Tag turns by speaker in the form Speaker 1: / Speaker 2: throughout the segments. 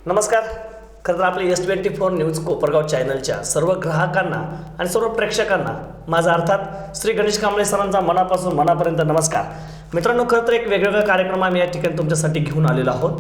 Speaker 1: नमस्कार. खरं तर आपल्या S24 न्यूज कोपरगाव चॅनलच्या सर्व ग्राहकांना आणि सर्व प्रेक्षकांना माझा अर्थात श्री गणेश कांबळे सरांचा मनापासून मनापर्यंत नमस्कार. मित्रांनो, खरं तर एक वेगवेगळा कार्यक्रम आम्ही या ठिकाणी तुमच्यासाठी घेऊन आलेलो आहोत.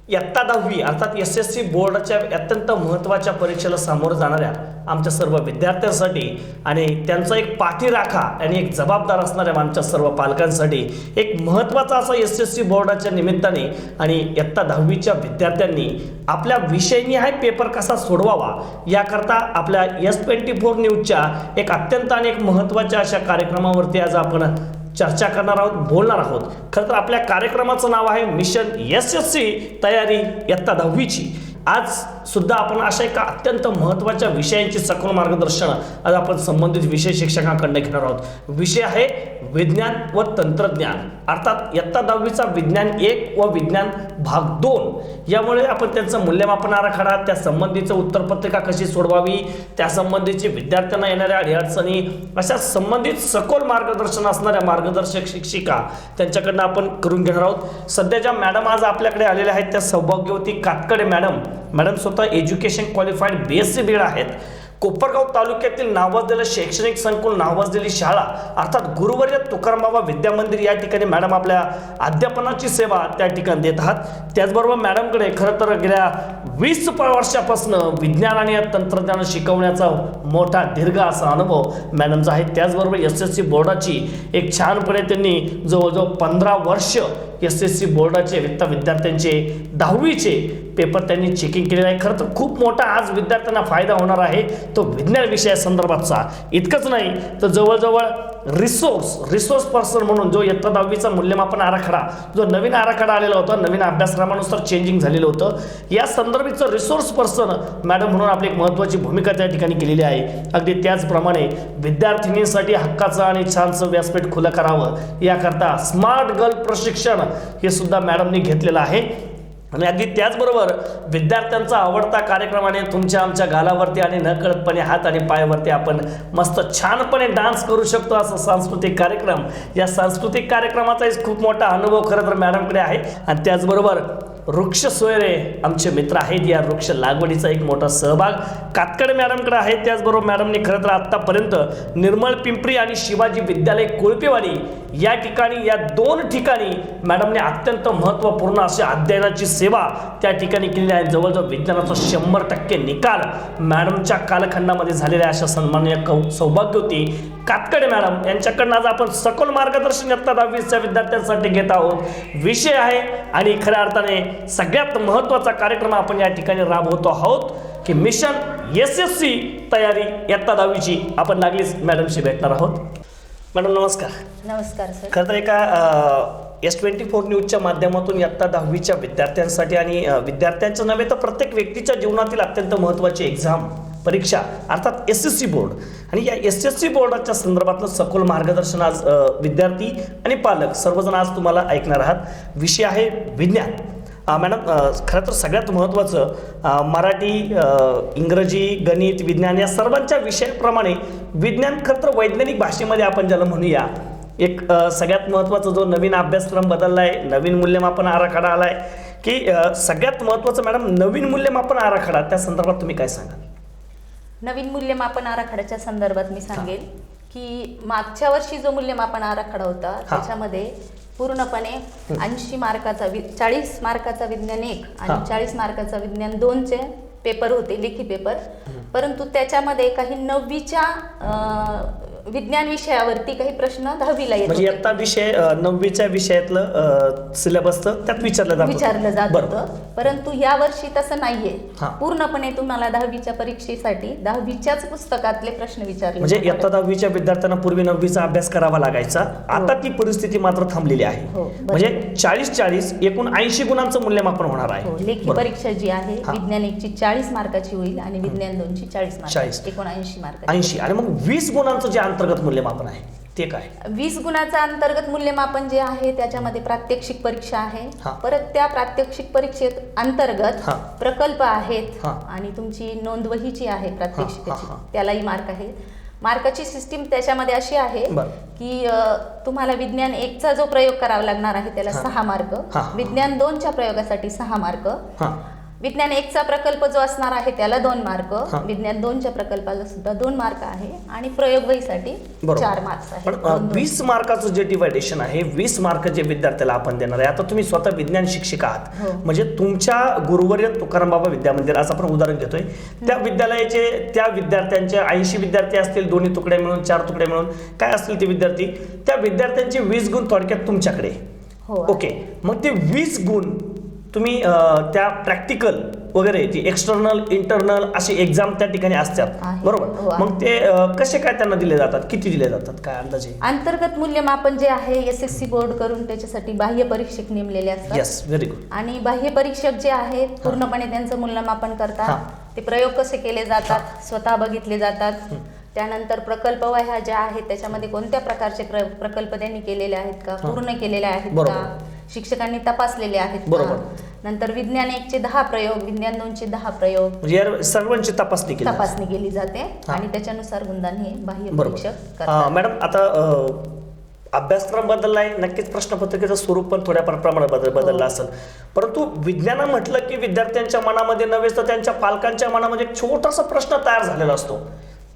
Speaker 1: इयत्ता 10वी अर्थात SSC बोर्डाच्या अत्यंत महत्त्वाच्या परीक्षेला सामोरं जाणाऱ्या आमच्या सर्व विद्यार्थ्यांसाठी आणि त्यांचा एक पाठीराखा आणि एक जबाबदार असणाऱ्या आमच्या सर्व पालकांसाठी एक महत्त्वाचा असा SSC बोर्डाच्या निमित्ताने आणि इयत्ता 10वीच्या विद्यार्थ्यांनी आपल्या विषयनी हा पेपर कसा सोडवावा याकरता आपल्या S24 न्यूजच्या एक अत्यंत आणि एक महत्त्वाच्या अशा कार्यक्रमावरती आज आपण चर्चा करणार आहोत, बोलणार आहोत. खरं तर आपल्या कार्यक्रमाचं नाव आहे मिशन SSC तयारी इयत्ता 10वीची. आज सुद्धा आपण अशा एका अत्यंत महत्त्वाच्या विषयांची सखोल मार्गदर्शन आज आपण संबंधित विषय शिक्षकांकडून घेणार आहोत. विषय आहे विज्ञान व तंत्रज्ञान अर्थात इयत्ता 10वीचा विज्ञान 1 व विज्ञान भाग 2. यामुळे आपण त्यांचं मूल्यमापन आराखडा, त्या संबंधीचं उत्तरपत्रिका कशी सोडवावी, त्या संबंधीची विद्यार्थ्यांना येणाऱ्या अडचणी अशा संबंधित सखोल मार्गदर्शन असणाऱ्या मार्गदर्शक शिक्षिका त्यांच्याकडनं आपण करून घेणार आहोत. सध्या ज्या मॅडम आज आपल्याकडे आलेल्या आहेत त्या सौभाग्यवती कातकडे मॅडम स्वतः एज्युकेशन क्वालिफाईड BSc बीड आहेत. कोपरगाव तालुक्यातील नावाजलेलं शैक्षणिक संकुल, नावाजलेली शाळा अर्थात गुरुवर्य तुकारामबाबा विद्या मंदिर या ठिकाणी मॅडम आपल्या अध्यापनाची सेवा त्या ठिकाणी देत आहात. त्याचबरोबर मॅडमकडे खरं तर गेल्या 20 वर्षापासून विज्ञान आणि तंत्रज्ञान शिकवण्याचा मोठा दीर्घ असा अनुभव मॅडमचा आहे. त्याचबरोबर SSC बोर्डाची एक छानपणे त्यांनी जवळजवळ 15 वर्ष SSC बोर्डाचे विद्यार्थ्यांचे 10वीचे पेपर त्यांनी चेकिंग केलेलं आहे. खरं तर खूप मोठा आज विद्यार्थ्यांना फायदा होणार आहे तो विज्ञान विषयासंदर्भातचा. इतकंच नाही तर जवळजवळ रिसोर्स पर्सन म्हणून जो इयत्ता 10वीचा मूल्यमापन आराखडा, जो नवीन आराखडा आलेला होता, नवीन अभ्यासक्रमानुसार चेंजिंग झालेलं होतं, या संदर्भाचं रिसोर्स पर्सन मॅडम म्हणून आपली एक महत्त्वाची भूमिका त्या ठिकाणी केलेली आहे. अगदी त्याचप्रमाणे विद्यार्थिनींसाठी हक्काचं आणि छानसं व्यासपीठ खुलं करावं याकरता स्मार्ट गर्ल प्रशिक्षण हे सुद्धा मॅडमनी घेतलेलं आहे. आणि अगदी त्याचबरोबर विद्यार्थ्यांचा आवडता कार्यक्रमाने तुमच्या आमच्या गालावरती आणि नकळतपणे हात आणि पायावरती आपण मस्त छानपणे डान्स करू शकतो असं सांस्कृतिक कार्यक्रम. या सांस्कृतिक कार्यक्रमाचा खूप मोठा अनुभव खरं तर मॅडमकडे आहे. आणि त्याचबरोबर वृक्ष सोयरे आमचे मित्र आहेत, या वृक्ष लागवडीचा एक मोठा सहभाग कातकडे मॅडमकडे आहे. त्याचबरोबर मॅडमने खरं तर आत्तापर्यंत निर्मळ पिंपरी आणि शिवाजी विद्यालय कोळपेवाडी या ठिकाणी, या 2 ठिकाणी मॅडमने अत्यंत महत्त्वपूर्ण अशी अध्ययनाची सेवा त्या ठिकाणी केलेली आहे. जवळजवळ विज्ञानाचा 100% निकाल मॅडमच्या कालखंडामध्ये झालेल्या अशा सन्माननीय सौभाग्यवती कातकडे मॅडम यांच्याकडनं आज आपण सखोल मार्गदर्शन इयत्ता 10वीच्या विद्यार्थ्यांसाठी घेत आहोत. विषय आहे आणि खऱ्या अर्थाने सगळ्यात महत्त्वाचा कार्यक्रम आपण या ठिकाणी राबवतो आहोत की मिशन SSC तयारी इयत्ता 10वीची. आपण लागलीच मॅडमशी भेटणार आहोत. मॅडम नमस्कार.
Speaker 2: नमस्कार सर.
Speaker 1: खरं तर एका S24 न्यूजच्या माध्यमातून इयत्ता 10वीच्या विद्यार्थ्यांसाठी आणि विद्यार्थ्यांचं नव्हे तर प्रत्येक व्यक्तीच्या जीवनातील अत्यंत महत्त्वाची एक्झाम परीक्षा अर्थात SSC बोर्ड आणि या SSC बोर्डाच्या संदर्भातलं सखोल मार्गदर्शन आज विद्यार्थी आणि पालक सर्वजण आज तुम्हाला ऐकणार आहात. विषय आहे विज्ञान. मॅडम खरं तर सगळ्यात महत्त्वाचं मराठी, इंग्रजी, गणित, विज्ञान या सर्वांच्या विषयाप्रमाणे विज्ञान खरं तर वैज्ञानिक भाषेमध्ये आपण ज्याला म्हणूया एक सगळ्यात महत्त्वाचा जो नवीन अभ्यासक्रम बदलला आहे, नवीन मूल्यमापन आराखडा आला आहे की सगळ्यात महत्त्वाचं मॅडम नवीन मूल्यमापन आराखडा, त्या संदर्भात तुम्ही काय सांगाल?
Speaker 2: नवीन मूल्यमापन आराखड्याच्या संदर्भात मी सांगेल की मागच्या वर्षी जो मूल्यमापन आराखडा होता त्याच्यामध्ये पूर्णपणे 80 मार्काचा 40 मार्काचा विज्ञान 1 आणि 40 मार्काचा विज्ञान 2चे पेपर होते, लेखी पेपर. परंतु त्याच्यामध्ये काही 9वीच्या विज्ञान विषयावरती काही प्रश्न 10वीला येत
Speaker 1: म्हणजे आता विषय 9वीच्या विषयातलं सिलेबसचं त्यात विचारलं जात होतं.
Speaker 2: परंतु या वर्षी तसं नाहीये. पूर्णपणे तुम्हाला 10वीच्या परीक्षेसाठी 10वीच्याच पुस्तकातले प्रश्न विचारले.
Speaker 1: म्हणजे इयत्ता 10वीच्या विद्यार्थ्यांना पूर्वी 9वीचा अभ्यास करावा लागायचा, आता ती परिस्थिती मात्र थांबलेली आहे. म्हणजे 40-40 एकूण 80 गुणांचं मूल्यमापन होणार आहे.
Speaker 2: लेखी परीक्षा जी आहे विज्ञान 1ची 40 मार्काची होईल आणि विज्ञान 2ची 40 मार्काची, एकूण 80 मार्क.
Speaker 1: 80 आणि मग 20 गुणांचं जे अंतर्गत मूल्यमापन आहे ते काय?
Speaker 2: 20 गुणाचं अंतर्गत मूल्यमापन जे आहे त्याच्यामध्ये प्रात्यक्षिक परीक्षा आहे. परत त्या प्रात्यक्षिक परीक्षेत अंतर्गत प्रकल्प आहेत आणि तुमची नोंदवहीची आहे प्रात्यक्षिकाची, त्यालाही मार्क आहे. मार्काची सिस्टीम त्याच्यामध्ये अशी आहे की तुम्हाला विज्ञान 1चा जो प्रयोग करावा लागणार आहे त्याला 6 मार्क, विज्ञान 2च्या प्रयोगासाठी 6 मार्क, विज्ञान 1चा प्रकल्प जो असणार आहे त्याला 2 मार्क,
Speaker 1: हा.
Speaker 2: विज्ञान 2च्या प्रकल्पाला सुद्धा 2 मार्क आहे आणि प्रयोगवहीसाठी
Speaker 1: बरोबर.
Speaker 2: 4 मार्क्स आहे.
Speaker 1: पण 20 मार्काचं जे डिवायडेशन आहे, 20 मार्क जे विद्यार्थ्याला आपण देणार आहे. आता तुम्ही स्वतः विज्ञान शिक्षिका आहात,
Speaker 2: हो.
Speaker 1: म्हणजे तुमच्या गुरुवर्य तुकाराम बाबा विद्यामंदिर आज आपण उदाहरण घेतोय, त्या विद्यालयाचे त्या विद्यार्थ्यांचे 80 विद्यार्थी असतील, दोन्ही तुकडे मिळून 4 तुकडे मिळून काय असतील ते विद्यार्थी, त्या विद्यार्थ्यांचे 20 गुण थोडक्यात तुमच्याकडे.
Speaker 2: हो.
Speaker 1: ओके, मग ते 20 गुण तुम्ही त्या प्रॅक्टिकल वगैरे जी एक्सटर्नल इंटरनल अशी एक्झाम त्या ठिकाणी असतात,
Speaker 2: आहे. हो,
Speaker 1: बरोबर.
Speaker 2: आहे.
Speaker 1: मग ते कसे काय त्यांना दिले जातात, किती दिले जातात, काय अंदाजे?
Speaker 2: अंतर्गत मूल्यमापन जे आहे SSC बोर्ड करून त्याच्यासाठी बाह्य परीक्षक नेमलेले असतात.
Speaker 1: Yes, very good.
Speaker 2: आणि बाह्य परीक्षक जे आहेत पूर्णपणे त्यांचं मूल्यमापन
Speaker 1: हा.
Speaker 2: करतात. ते प्रयोग कसे केले जातात स्वतः बघितले जातात. त्यानंतर प्रकल्प वह्या ज्या आहेत त्याच्यामध्ये कोणत्या प्रकारचे प्रकल्प त्यांनी केलेले आहेत का, पूर्ण केलेले आहेत
Speaker 1: बरोबर.
Speaker 2: का, शिक्षकांनी तपासलेले आहेत
Speaker 1: बरोबर.
Speaker 2: का. नंतर विज्ञान 1चे 10 प्रयोग, विज्ञान 2चे 10 प्रयोग
Speaker 1: म्हणजे या सर्वांची तपासणी केली जाते.
Speaker 2: तपासणी केली जाते
Speaker 1: हा.
Speaker 2: आणि त्याच्यानुसार गुणदान हे बाह्य
Speaker 1: बरोबर.
Speaker 2: परीक्षक करतात.
Speaker 1: मॅडम, आता अभ्यासक्रम बदलला आहे, नक्कीच प्रश्नपत्रिकेचं स्वरूप पण थोड्या प्रमाणात बदललं असेल, परंतु विज्ञान म्हटलं की विद्यार्थ्यांच्या मनामध्ये नव्हे तर त्यांच्या पालकांच्या मनामध्ये एक छोटासा प्रश्न तयार झालेला असतो.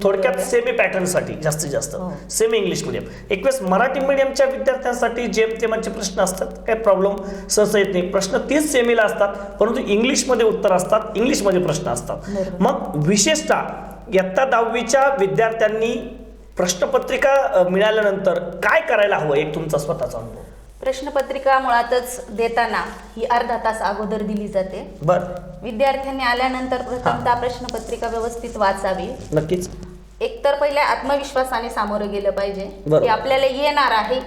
Speaker 1: थोडक्यात सेमी पॅटर्नसाठी जास्तीत जास्त
Speaker 2: हो.
Speaker 1: Semi English medium. एक वेळेस मराठी मिडियमच्या विद्यार्थ्यांसाठी जेमतेमाचे प्रश्न असतात, काही प्रॉब्लेम सहसा येत नाही. प्रश्न तीच सेमीला असतात, परंतु इंग्लिशमध्ये उत्तर असतात, इंग्लिशमध्ये प्रश्न असतात.
Speaker 2: बरोबर.
Speaker 1: मग विशेषतः इयत्ता 10वीच्या विद्यार्थ्यांनी प्रश्नपत्रिका मिळाल्यानंतर काय करायला हवं, एक तुमचा स्वतःचा अनुभव?
Speaker 2: प्रश्नपत्रिका मुळातच देताना ही अर्धा तास अगोदर दिली जाते.
Speaker 1: बर,
Speaker 2: विद्यार्थ्यांनी आल्यानंतर प्रथमतः प्रश्नपत्रिका व्यवस्थित वाचावी.
Speaker 1: नक्कीच.
Speaker 2: एकतर पहिले आत्मविश्वासाने सामोरं गेलं पाहिजे
Speaker 1: बरोबर.
Speaker 2: की आपल्याला येणार आहे,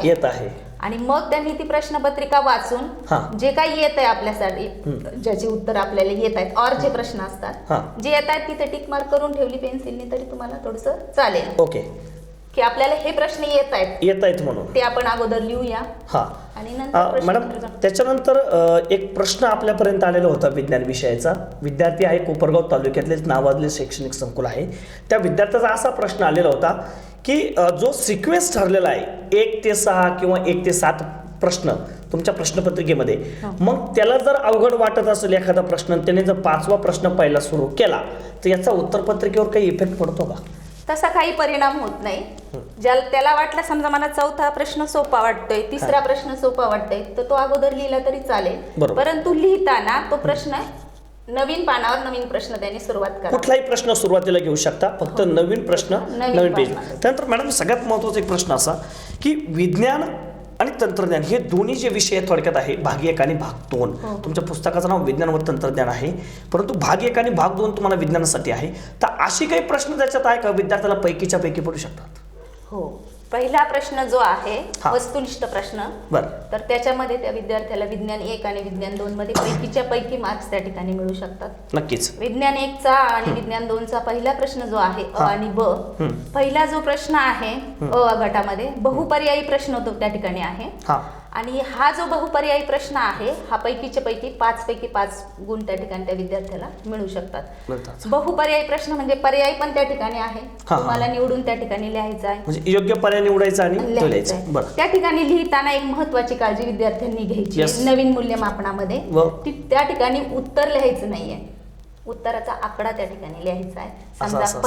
Speaker 1: येत आहे.
Speaker 2: आणि मग त्यांनी ती प्रश्नपत्रिका वाचून
Speaker 1: हा.
Speaker 2: जे काही येत आहे आपल्यासाठी, ज्याचे उत्तर आपल्याला येत आहेत और जे प्रश्न असतात
Speaker 1: हा.
Speaker 2: जे येत आहेत तिथे टिक मार्क करून ठेवली पेन्सिलने तरी तुम्हाला थोडंसं चालेल
Speaker 1: ओके,
Speaker 2: की आपल्याला हे प्रश्न येत आहेत
Speaker 1: म्हणून
Speaker 2: ते आपण अगोदर लिहूया.
Speaker 1: हा.
Speaker 2: आणि नंतर
Speaker 1: मॅडम,
Speaker 2: प्रश्नपत्रिका-
Speaker 1: त्याच्यानंतर एक प्रश्न आपल्यापर्यंत आलेला होता विज्ञान विषयाचा. विद्यार्थी आहे, कोपरगाव तालुक्यातलेच नावाजले शैक्षणिक संकुल आहे, त्या विद्यार्थ्याचा असा प्रश्न आलेला होता की जो सिक्वेन्स ठरलेला आहे 1 ते 6 किंवा 1 ते 7 प्रश्न तुमच्या प्रश्नपत्रिकेमध्ये, मग त्याला जर अवघड वाटत असेल एखादा प्रश्न, त्याने जर 5वा प्रश्न पहिला सुरू केला तर याचा उत्तरपत्रिकेवर काही इफेक्ट पडतो का?
Speaker 2: तसा काही परिणाम होत नाही. ज्याला त्याला वाटलं समजा मला 4था प्रश्न सोपा वाटतोय, 3रा प्रश्न सोपा वाटतोय, तर तो अगोदर लिहिला तरी चालेल.
Speaker 1: बरोबर.
Speaker 2: परंतु लिहिताना तो प्रश्न नवीन पानावर नवीन प्रश्न त्यांनी सुरुवात करा.
Speaker 1: कुठलाही प्रश्न सुरुवातीला घेऊ शकता, फक्त नवीन प्रश्न नवीन पेज.
Speaker 2: पानावर.
Speaker 1: त्यानंतर मॅडम, सगळ्यात महत्त्वाचा एक प्रश्न असा की विज्ञान आणि तंत्रज्ञान हे दोन्ही जे विषय थोडक्यात आहे, भाग 1 आणि भाग 2. तुमच्या पुस्तकाचं नाव विज्ञान व तंत्रज्ञान आहे, परंतु भाग 1 आणि भाग 2 तुम्हाला विज्ञानासाठी आहे. तर अशी काही प्रश्न त्याच्यात आहे का विद्यार्थ्याला पैकीच्या पैकी पडू शकतात?
Speaker 2: हो. पहिला प्रश्न जो आहे
Speaker 1: हा.
Speaker 2: वस्तुनिष्ठ प्रश्न,
Speaker 1: बरं,
Speaker 2: तर त्याच्यामध्ये त्या विद्यार्थ्याला विज्ञान 1 आणि विज्ञान 2 मध्ये पैकीच्या पैकी मार्क्स त्या ठिकाणी मिळू शकतात.
Speaker 1: नक्कीच.
Speaker 2: विज्ञान 1चा आणि विज्ञान 2चा पहिला प्रश्न जो आहे अ
Speaker 1: हा.
Speaker 2: आणि ब, पहिला जो प्रश्न आहे अ गटामध्ये बहुपर्यायी प्रश्न तो त्या ठिकाणी आहे.
Speaker 1: हा.
Speaker 2: आणि हा जो बहुपर्यायी प्रश्न आहे हा पैकीच्या पैकी 5 पैकी 5 गुण त्या ठिकाणी त्या विद्यार्थ्याला मिळू शकतात.
Speaker 1: मिळतात.
Speaker 2: बहुपर्यायी प्रश्न म्हणजे पर्याय पण त्या ठिकाणी आहे,
Speaker 1: हा.
Speaker 2: तुम्हाला निवडून त्या ठिकाणी लिहायचं आहे.
Speaker 1: म्हणजे योग्य पर्याय निवडायचा आणि तो
Speaker 2: लिहायचं
Speaker 1: लिहायचा.
Speaker 2: आहे.
Speaker 1: बरं.
Speaker 2: त्या ठिकाणी लिहिताना एक महत्वाची काळजी विद्यार्थ्यांनी घ्यायची
Speaker 1: Yes.
Speaker 2: नवीन मूल्यमापनामध्ये, ती त्या ठिकाणी उत्तर लिहायचं नाहीये, उत्तराचा आकडा त्या ठिकाणी लिहायचा आहे. समजा
Speaker 1: असं.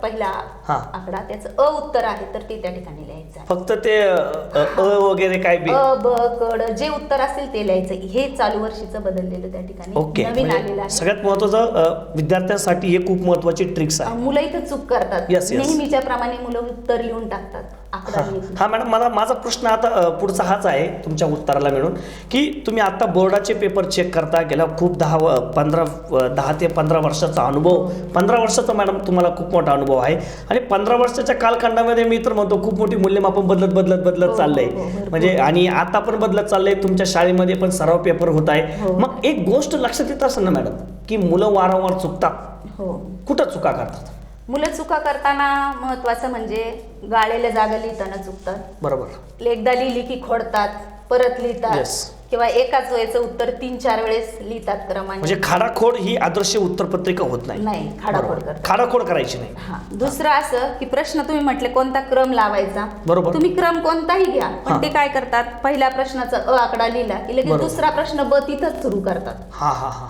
Speaker 2: पहिला
Speaker 1: हा.
Speaker 2: आकडा त्याचं अ उत्तर आहे तर ते त्या ठिकाणी लिहायचं आहे.
Speaker 1: फक्त ते अ वगैरे काय बी.
Speaker 2: अ ब कड जे उत्तर असेल ते लिहायचं. हे चालू वर्षीचं बदललेलं त्या ठिकाणी
Speaker 1: ओके,
Speaker 2: नवीन आलेलं
Speaker 1: म्हणजे
Speaker 2: आहे.
Speaker 1: सगळ्यात महत्वाचं विद्यार्थ्यांसाठी हे खूप महत्वाची ट्रिक्स आहे.
Speaker 2: मुलं इथं चूक करतात.
Speaker 1: Yes, yes.
Speaker 2: नेहमीच्या प्रमाणे मुलं उत्तर लिहून टाकतात, आकडा लिहित नाही.
Speaker 1: हा मॅडम, माझा प्रश्न आता पुढचा हाच आहे तुमच्या उत्तराला मिळून की तुम्ही आता बोर्डाचे पेपर चेक करता, गेल्या खूप 10 ते 15 वर्षाचा अनुभव, 15 वर्षाचा मॅडम तुम्हाला खूप मोठा अनुभव आहे आणि 15 वर्षाच्या कालखंडामध्ये मी तर म्हणतो खूप मोठी मूल्यमापन बदलत चाललंय.
Speaker 2: भरपूर.
Speaker 1: म्हणजे आणि आता पण बदलत चाललंय, तुमच्या शाळेमध्ये पण सराव पेपर होत आहे. मग एक गोष्ट लक्षात येत असेल ना मॅडम की मुलं वारंवार चुकतात.
Speaker 2: हो.
Speaker 1: कुठं चुका करतात?
Speaker 2: मुलं चुका करताना महत्वाचं म्हणजे गाळलेल्या जागा लिहिताना चुकतात.
Speaker 1: बरोबर.
Speaker 2: एकदा लिहिली की खोडतात, परत लिहितात.
Speaker 1: Yes.
Speaker 2: किंवा एकाच वेळेचं उत्तर 3-4 वेळेस लिहितात क्रमाने.
Speaker 1: म्हणजे खाडाखोड ही आदर्श उत्तरपत्रिका होत नाही.
Speaker 2: नाही, खाडाखोड
Speaker 1: बरोबर.
Speaker 2: करतात.
Speaker 1: खाडाखोड करायची नाही.
Speaker 2: हा. दुसरं असं की प्रश्न तुम्ही म्हटले कोणता क्रम लावायचा,
Speaker 1: बरोबर.
Speaker 2: तुम्ही क्रम कोणताही घ्या,
Speaker 1: हा.
Speaker 2: पण ते काय करतात, पहिल्या प्रश्नाचा अ आकडा लिहिला की लगेच
Speaker 1: बरोबर.
Speaker 2: दुसरा प्रश्न ब तिथंच सुरू करतात.
Speaker 1: हा हा हा.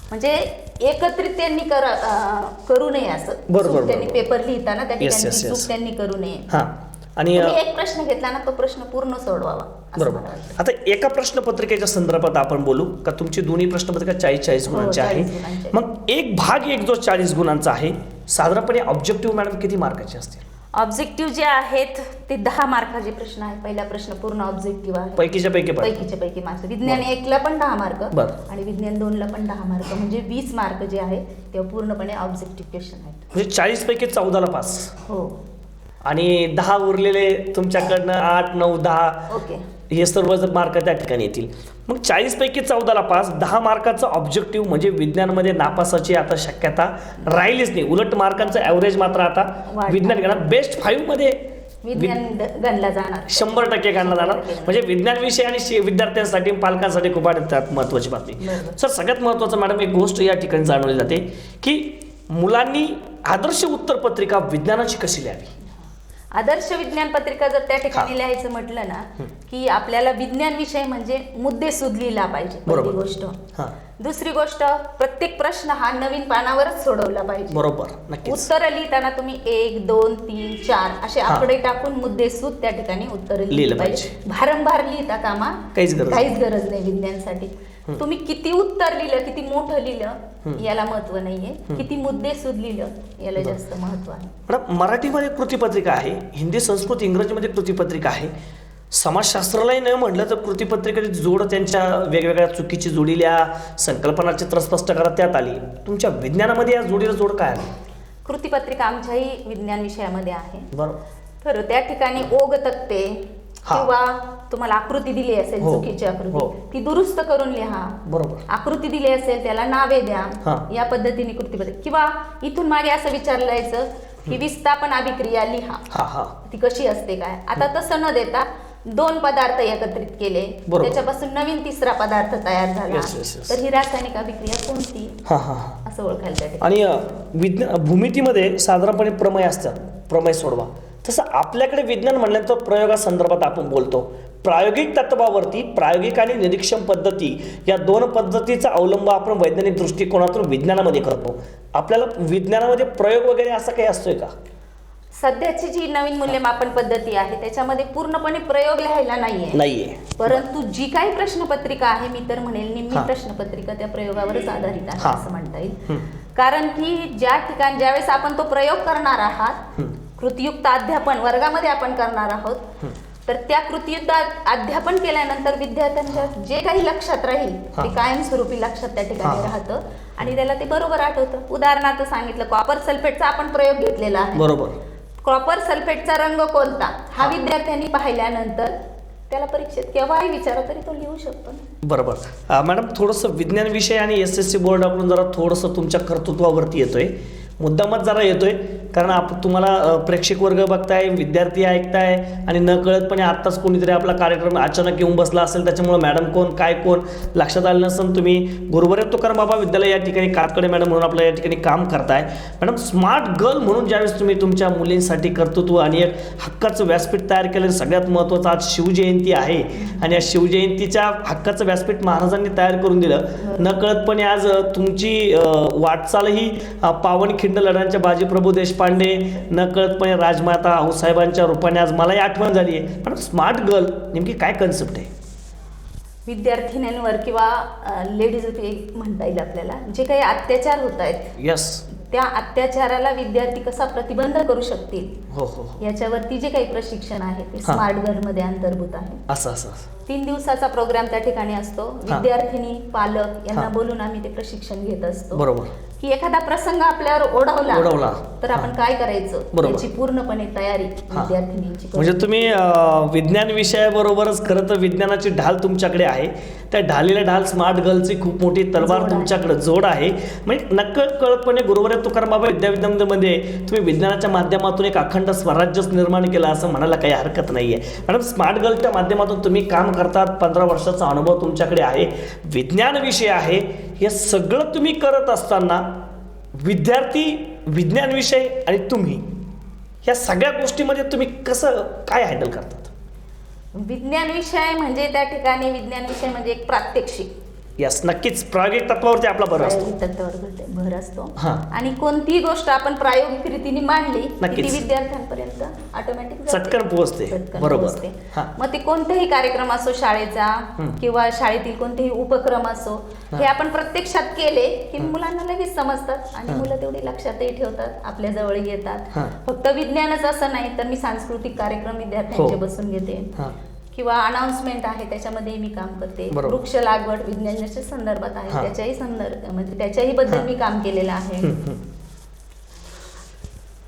Speaker 2: म्हणजे एकत्रित त्यांनी करू नये असं
Speaker 1: बरोबर,
Speaker 2: चूक त्यांनी
Speaker 1: बरोबर.
Speaker 2: पेपर लिहिताना त्या
Speaker 1: Yes,
Speaker 2: ठिकाणी
Speaker 1: yes,
Speaker 2: ती
Speaker 1: yes.
Speaker 2: चूक त्यांनी करू नये.
Speaker 1: हां आणि
Speaker 2: तुम्ही एक प्रश्न घेतला ना तो प्रश्न पूर्ण सोडवावा असं
Speaker 1: बरोबर.
Speaker 2: मला वाटतं.
Speaker 1: आता एका प्रश्नपत्रिकेच्या संदर्भात आपण बोलू का तुमची दोन्ही प्रश्नपत्रिका 40
Speaker 2: हो,
Speaker 1: गुणांची आहे.
Speaker 2: 40 गुणांची.
Speaker 1: मग एक भाग एक जो 40 गुणांचा आहे साधारणपणे ऑब्जेक्टिव्ह मॅडम किती मार्काचे असतील?
Speaker 2: ऑब्जेक्टिव्ह जे आहेत ते 10 मार्काचे प्रश्न आहेत. पहिला प्रश्न पूर्ण ऑब्जेक्टिव्ह आहे.
Speaker 1: पैकीच्या पैकी पण
Speaker 2: पैकीच्या पैकी मार्क. विज्ञान 1 ला पण 10 मार्क
Speaker 1: बरं.
Speaker 2: आणि विज्ञान 2 ला पण 10 मार्क म्हणजे 20 मार्क जे आहे ते पूर्णपणे ऑब्जेक्टिव्ह क्वेश्चन आहेत.
Speaker 1: म्हणजे 40 पैकी 14ला पास
Speaker 2: हो
Speaker 1: आणि 10 उरलेले तुमच्याकडनं 8, 9, 10
Speaker 2: ओके.
Speaker 1: हे सर्व मार्क त्या ठिकाणी येतील. मग 40 पैकी 14ला पास, 10 मार्काचं ऑब्जेक्टिव्ह म्हणजे विज्ञानामध्ये नापासाची आता शक्यता राहिलीच नाही. उलट मार्कांचं ॲव्हरेज मात्र आता
Speaker 2: वाढणार.
Speaker 1: विज्ञान घेणार बेस्ट 5 मध्ये
Speaker 2: विज्ञान गणला जाणार
Speaker 1: 100% गणला जाणार.
Speaker 2: 100%
Speaker 1: म्हणजे विज्ञान विषय आणि विद्यार्थ्यांसाठी पालकांसाठी खूप महत्वाची बातमी.
Speaker 2: बरोबर.
Speaker 1: सर सगळ्यात महत्वाचं मॅडम एक गोष्ट या ठिकाणी जाणवली जाते की मुलांनी आदर्श उत्तरपत्रिका विज्ञानाची कशी लिहावी.
Speaker 2: आदर्श विज्ञान पत्रिका जर त्या ठिकाणी लिहायचं म्हटलं ना की आपल्याला विज्ञान विषय म्हणजे मुद्देसूद लिहिला पाहिजे पहिली
Speaker 1: बरोबर.
Speaker 2: गोष्ट.
Speaker 1: हां
Speaker 2: दुसरी गोष्ट प्रत्येक प्रश्न हा नवीन पानावरच सोडवला पाहिजे.
Speaker 1: बरोबर नक्कीच.
Speaker 2: उत्तर लिहिताना तुम्ही 1, 2, 3, 4 असे
Speaker 1: हा.
Speaker 2: आकडे टाकून मुद्देसूद त्या ठिकाणी उत्तर
Speaker 1: लिहिलं
Speaker 2: लिहिलं
Speaker 1: पाहिजे.
Speaker 2: पाहिजे. भारंभार लिहिता कामा
Speaker 1: काहीच
Speaker 2: गरज नाही विज्ञानसाठी. तुम्ही किती उत्तर लिहिलं किती मोठं लिहिलं याला महत्व नाहीये. किती मुद्देसूद लिहिलं याला जास्त महत्व आहे.
Speaker 1: मॅडम मराठीमध्ये कृतीपत्रिका आहे, हिंदी संस्कृत इंग्रजीमध्ये कृतीपत्रिका आहे. समाजशास्त्रालाही नाही म्हटलं तर कृतीपत्रिकेची जोड त्यांच्या वेगवेगळ्या चुकीची जोडील्या संकल्पना चित्र स्पष्ट करत त्यात आली. तुमच्या विज्ञानामध्ये या जोडीला जोड काय आली?
Speaker 2: कृतीपत्रिका आमच्याही विज्ञान विषयामध्ये आहे.
Speaker 1: बरोबर.
Speaker 2: तर त्या ठिकाणी ओग तक्ते
Speaker 1: हा.
Speaker 2: किंवा तुम्हाला आकृती दिली असेल
Speaker 1: हो.
Speaker 2: चुकीची आकृती
Speaker 1: हो.
Speaker 2: ती दुरुस्त करून लिहा.
Speaker 1: बरोबर.
Speaker 2: आकृती दिली असेल त्याला नावे द्या.
Speaker 1: हा.
Speaker 2: या पद्धतीने कृतीपत्रिका किंवा इथून मागे असं विचारलं जायचं की विस्थापन अभिक्रिया लिहा.
Speaker 1: हा हा
Speaker 2: ती कशी असते काय. आता तसं न देता 2 पदार्थ एकत्रित केले
Speaker 1: बरोबर.
Speaker 2: त्याच्यापासून नवीन तिसरा पदार्थ तयार झाला
Speaker 1: Yes, yes, yes.
Speaker 2: तर ही रासायनिक अभिक्रिया कोणती
Speaker 1: हा हा हा.
Speaker 2: असं ओळखायला त्या ठिकाणी.
Speaker 1: आणि विज्ञान भूमितीमध्ये साधारणपणे प्रमेय असतात, प्रमेय सोडवा. तसं आपल्याकडे विज्ञान म्हणल्यानंतर प्रयोगासंदर्भात आपण बोलतो. प्रायोगिक तत्वावरती प्रायोगिक आणि निरीक्षण पद्धती या 2 पद्धतीचा अवलंब आपण वैज्ञानिक दृष्टिकोनातून विज्ञानामध्ये करतो. आपल्याला विज्ञानामध्ये प्रयोग वगैरे असा काही असतोय का?
Speaker 2: सध्याची जी नवीन मूल्यमापन पद्धती आहे त्याच्यामध्ये पूर्णपणे प्रयोग लिहायला नाहीये. परंतु जी काही प्रश्नपत्रिका आहे मी तर म्हणेल निम्मी
Speaker 1: हा.
Speaker 2: प्रश्नपत्रिका त्या प्रयोगावरच आधारित आहे
Speaker 1: हा.
Speaker 2: असं म्हणता येईल. कारण की ज्या ठिकाणी ज्यावेळेस आपण तो प्रयोग करणार आहात कृतीयुक्त अध्यापन वर्गामध्ये आपण करणार आहोत तर त्या कृतीयुक्त अध्यापन केल्यानंतर विद्यार्थ्यांच्या जे काही लक्षात राहील
Speaker 1: हा.
Speaker 2: ते कायमस्वरूपी लक्षात त्या ठिकाणी
Speaker 1: हा.
Speaker 2: राहतं आणि त्याला ते बरोबर आठवतं. उदाहरणार्थ सांगितलं कॉपर सल्फेटचा आपण प्रयोग घेतलेला आहे.
Speaker 1: बरोबर.
Speaker 2: कॉपर सल्फेटचा रंग कोणता हा विद्यार्थ्यांनी पाहिल्यानंतर त्याला परीक्षेत केव्हाही विचारा तरी तो लिहू शकतो.
Speaker 1: बरोबर. मॅडम थोडंसं विज्ञान विषय आणि SSC बोर्डाकडून जरा थोडंसं तुमच्या कर्तृत्वावरती येतोय, मुद्दामच जरा येतोय. कारण तुम्हाला प्रेक्षक वर्ग बघताय, विद्यार्थी ऐकताय आणि न कळतपणे आत्ताच कोणीतरी आपला कार्यक्रम अचानक येऊन बसला असेल त्याच्यामुळे मॅडम कोण काय कोण लक्षात आलं नसेल. तुम्ही गुरुवार तुकाराम बाबा विद्यालय या ठिकाणी कातकडे मॅडम म्हणून आपल्या या ठिकाणी काम करताय. मॅडम स्मार्ट गर्ल म्हणून ज्यावेळेस तुम्ही तुमच्या मुलींसाठी कर्तृत्व आणि एक हक्काचं व्यासपीठ तयार केलं. सगळ्यात महत्त्वाचं आज शिवजयंती आहे आणि या शिवजयंतीच्या हक्काचं व्यासपीठ महाराजांनी तयार करून दिलं. न कळतपणे आज तुमची वाटचालही पावनखिंड लढ्यांच्या बाजीप्रभू देशपांडे न कळतपणे राजमाता आऊसाहेबांच्या रूपाने आज मलाही आठवण झाली आहे. पण स्मार्ट गर्ल नेमकी काय कन्सेप्ट आहे?
Speaker 2: विद्यार्थिन्यांवर किंवा लेडीज म्हणता येईल आपल्याला जे काही अत्याचार होत आहेत
Speaker 1: यस.
Speaker 2: त्या अत्याचाराला विद्यार्थी कसा प्रतिबंध करू शकतील
Speaker 1: हो हो हो.
Speaker 2: याच्यावरती जे काही प्रशिक्षण आहे ते
Speaker 1: हा.
Speaker 2: स्मार्ट गर्ल मध्ये अंतर्भूत आहे.
Speaker 1: असं असं
Speaker 2: 3 दिवसाचा प्रोग्राम त्या ठिकाणी असतो.
Speaker 1: हा.
Speaker 2: विद्यार्थिनी पालक यांना
Speaker 1: हा.
Speaker 2: बोलून आम्ही ते प्रशिक्षण घेत असतो.
Speaker 1: बरोबर.
Speaker 2: की एखादा प्रसंग आपल्यावर ओढवला तर आपण काय करायचं
Speaker 1: बरोबर.
Speaker 2: याची पूर्णपणे तयारी विद्यार्थिनींची करू.
Speaker 1: म्हणजे तुम्ही विज्ञान विषयाबरोबरच खरं तर विज्ञानाची ढाल तुमच्याकडे आहे. त्या ढालीला ढाल स्मार्ट गर्लची खूप मोठी तलवार
Speaker 2: जोड आहे.
Speaker 1: तुमच्याकडे जोड आहे. म्हणजे नकळत कळतपणे गुरुवार तुकाराम बाबा विद्याविद्यामध्ये तुम्ही विज्ञानाच्या माध्यमातून एक अखंड स्वराज्यच निर्माण केलं असं म्हणायला काही हरकत नाही आहे. मॅडम स्मार्ट गर्लच्या माध्यमातून तुम्ही काम करतात, 15 वर्षाचा अनुभव तुमच्याकडे आहे, विज्ञान विषय आहे. हे सगळं तुम्ही करत असताना विद्यार्थी, विज्ञान विषय आणि तुम्ही ह्या सगळ्या गोष्टीमध्ये तुम्ही कसं काय हँडल करतात?
Speaker 2: विज्ञान विषय म्हणजे त्या ठिकाणी विज्ञान विषय म्हणजे एक प्रात्यक्षिक
Speaker 1: यस, नक्कीच प्रायोगिक तत्वावरती आपला भर असतो.
Speaker 2: प्रायोगिक तत्वावर भर असतो.
Speaker 1: हां.
Speaker 2: आणि कोणतीही गोष्ट आपण प्रायोगिक रीतीने मांडली की
Speaker 1: नक्कीच.
Speaker 2: ती विद्यार्थ्यांपर्यंत ऑटोमॅटिक
Speaker 1: चटकन पोहोचते. बरोबर. हां.
Speaker 2: मग ते कोणतेही कार्यक्रम असो शाळेचा किंवा शाळेतील कोणतेही उपक्रम असो, हे आपण प्रत्यक्षात केले की मुलांना लगेच समजतात आणि मुलं तेवढी लक्षातही ठेवतात, आपल्या जवळ येतात.
Speaker 1: हां.
Speaker 2: फक्त विज्ञानच असं नाही तर मी सांस्कृतिक कार्यक्रम विद्यार्थ्यांचे बसून घेते
Speaker 1: हां.
Speaker 2: किंवा अनाउन्समेंट आहे त्याच्यामध्ये मी काम करते.
Speaker 1: बरोबर.
Speaker 2: वृक्ष लागवड विज्ञानाच्या संदर्भात आहे,
Speaker 1: हां.
Speaker 2: त्याच्याही संदर्भ म्हणजे त्याच्याही बद्दल मी काम केलेलं आहे.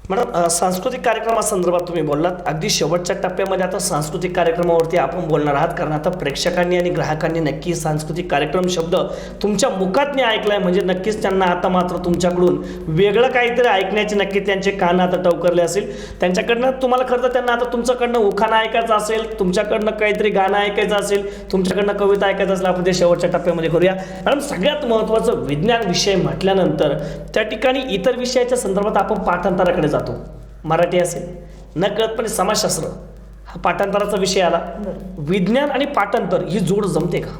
Speaker 1: मॅडम, सांस्कृतिक कार्यक्रमासंदर्भात तुम्ही बोललात. अगदी शेवटच्या टप्प्यामध्ये आता सांस्कृतिक कार्यक्रमावरती आपण बोलणार आहात, कारण आता प्रेक्षकांनी आणि ग्राहकांनी नक्की सांस्कृतिक कार्यक्रम शब्द तुमच्या मुखातनी ऐकलाय, म्हणजे नक्कीच त्यांना आता मात्र तुमच्याकडून वेगळं काहीतरी ऐकण्याचे नक्की त्यांचे कान आता टवकरले असेल. त्यांच्याकडनं तुम्हाला खरं तर त्यांना आता तुमच्याकडनं उखाणा ऐकायचं असेल, तुमच्याकडनं काहीतरी गाणं ऐकायचं असेल, तुमच्याकडनं कविता ऐकायचं असेल, आपण ते शेवटच्या टप्प्यामध्ये करूया. मॅडम, सगळ्यात महत्त्वाचं विज्ञान विषय म्हटल्यानंतर त्या ठिकाणी इतर विषयाच्या संदर्भात आपण पाठांतराकडे जातो. मराठी असेल, नकळतपणे समाजशास्त्र हा पाठांतराचा विषय आला. विज्ञान आणि पाठांतर ही जोड जमते का?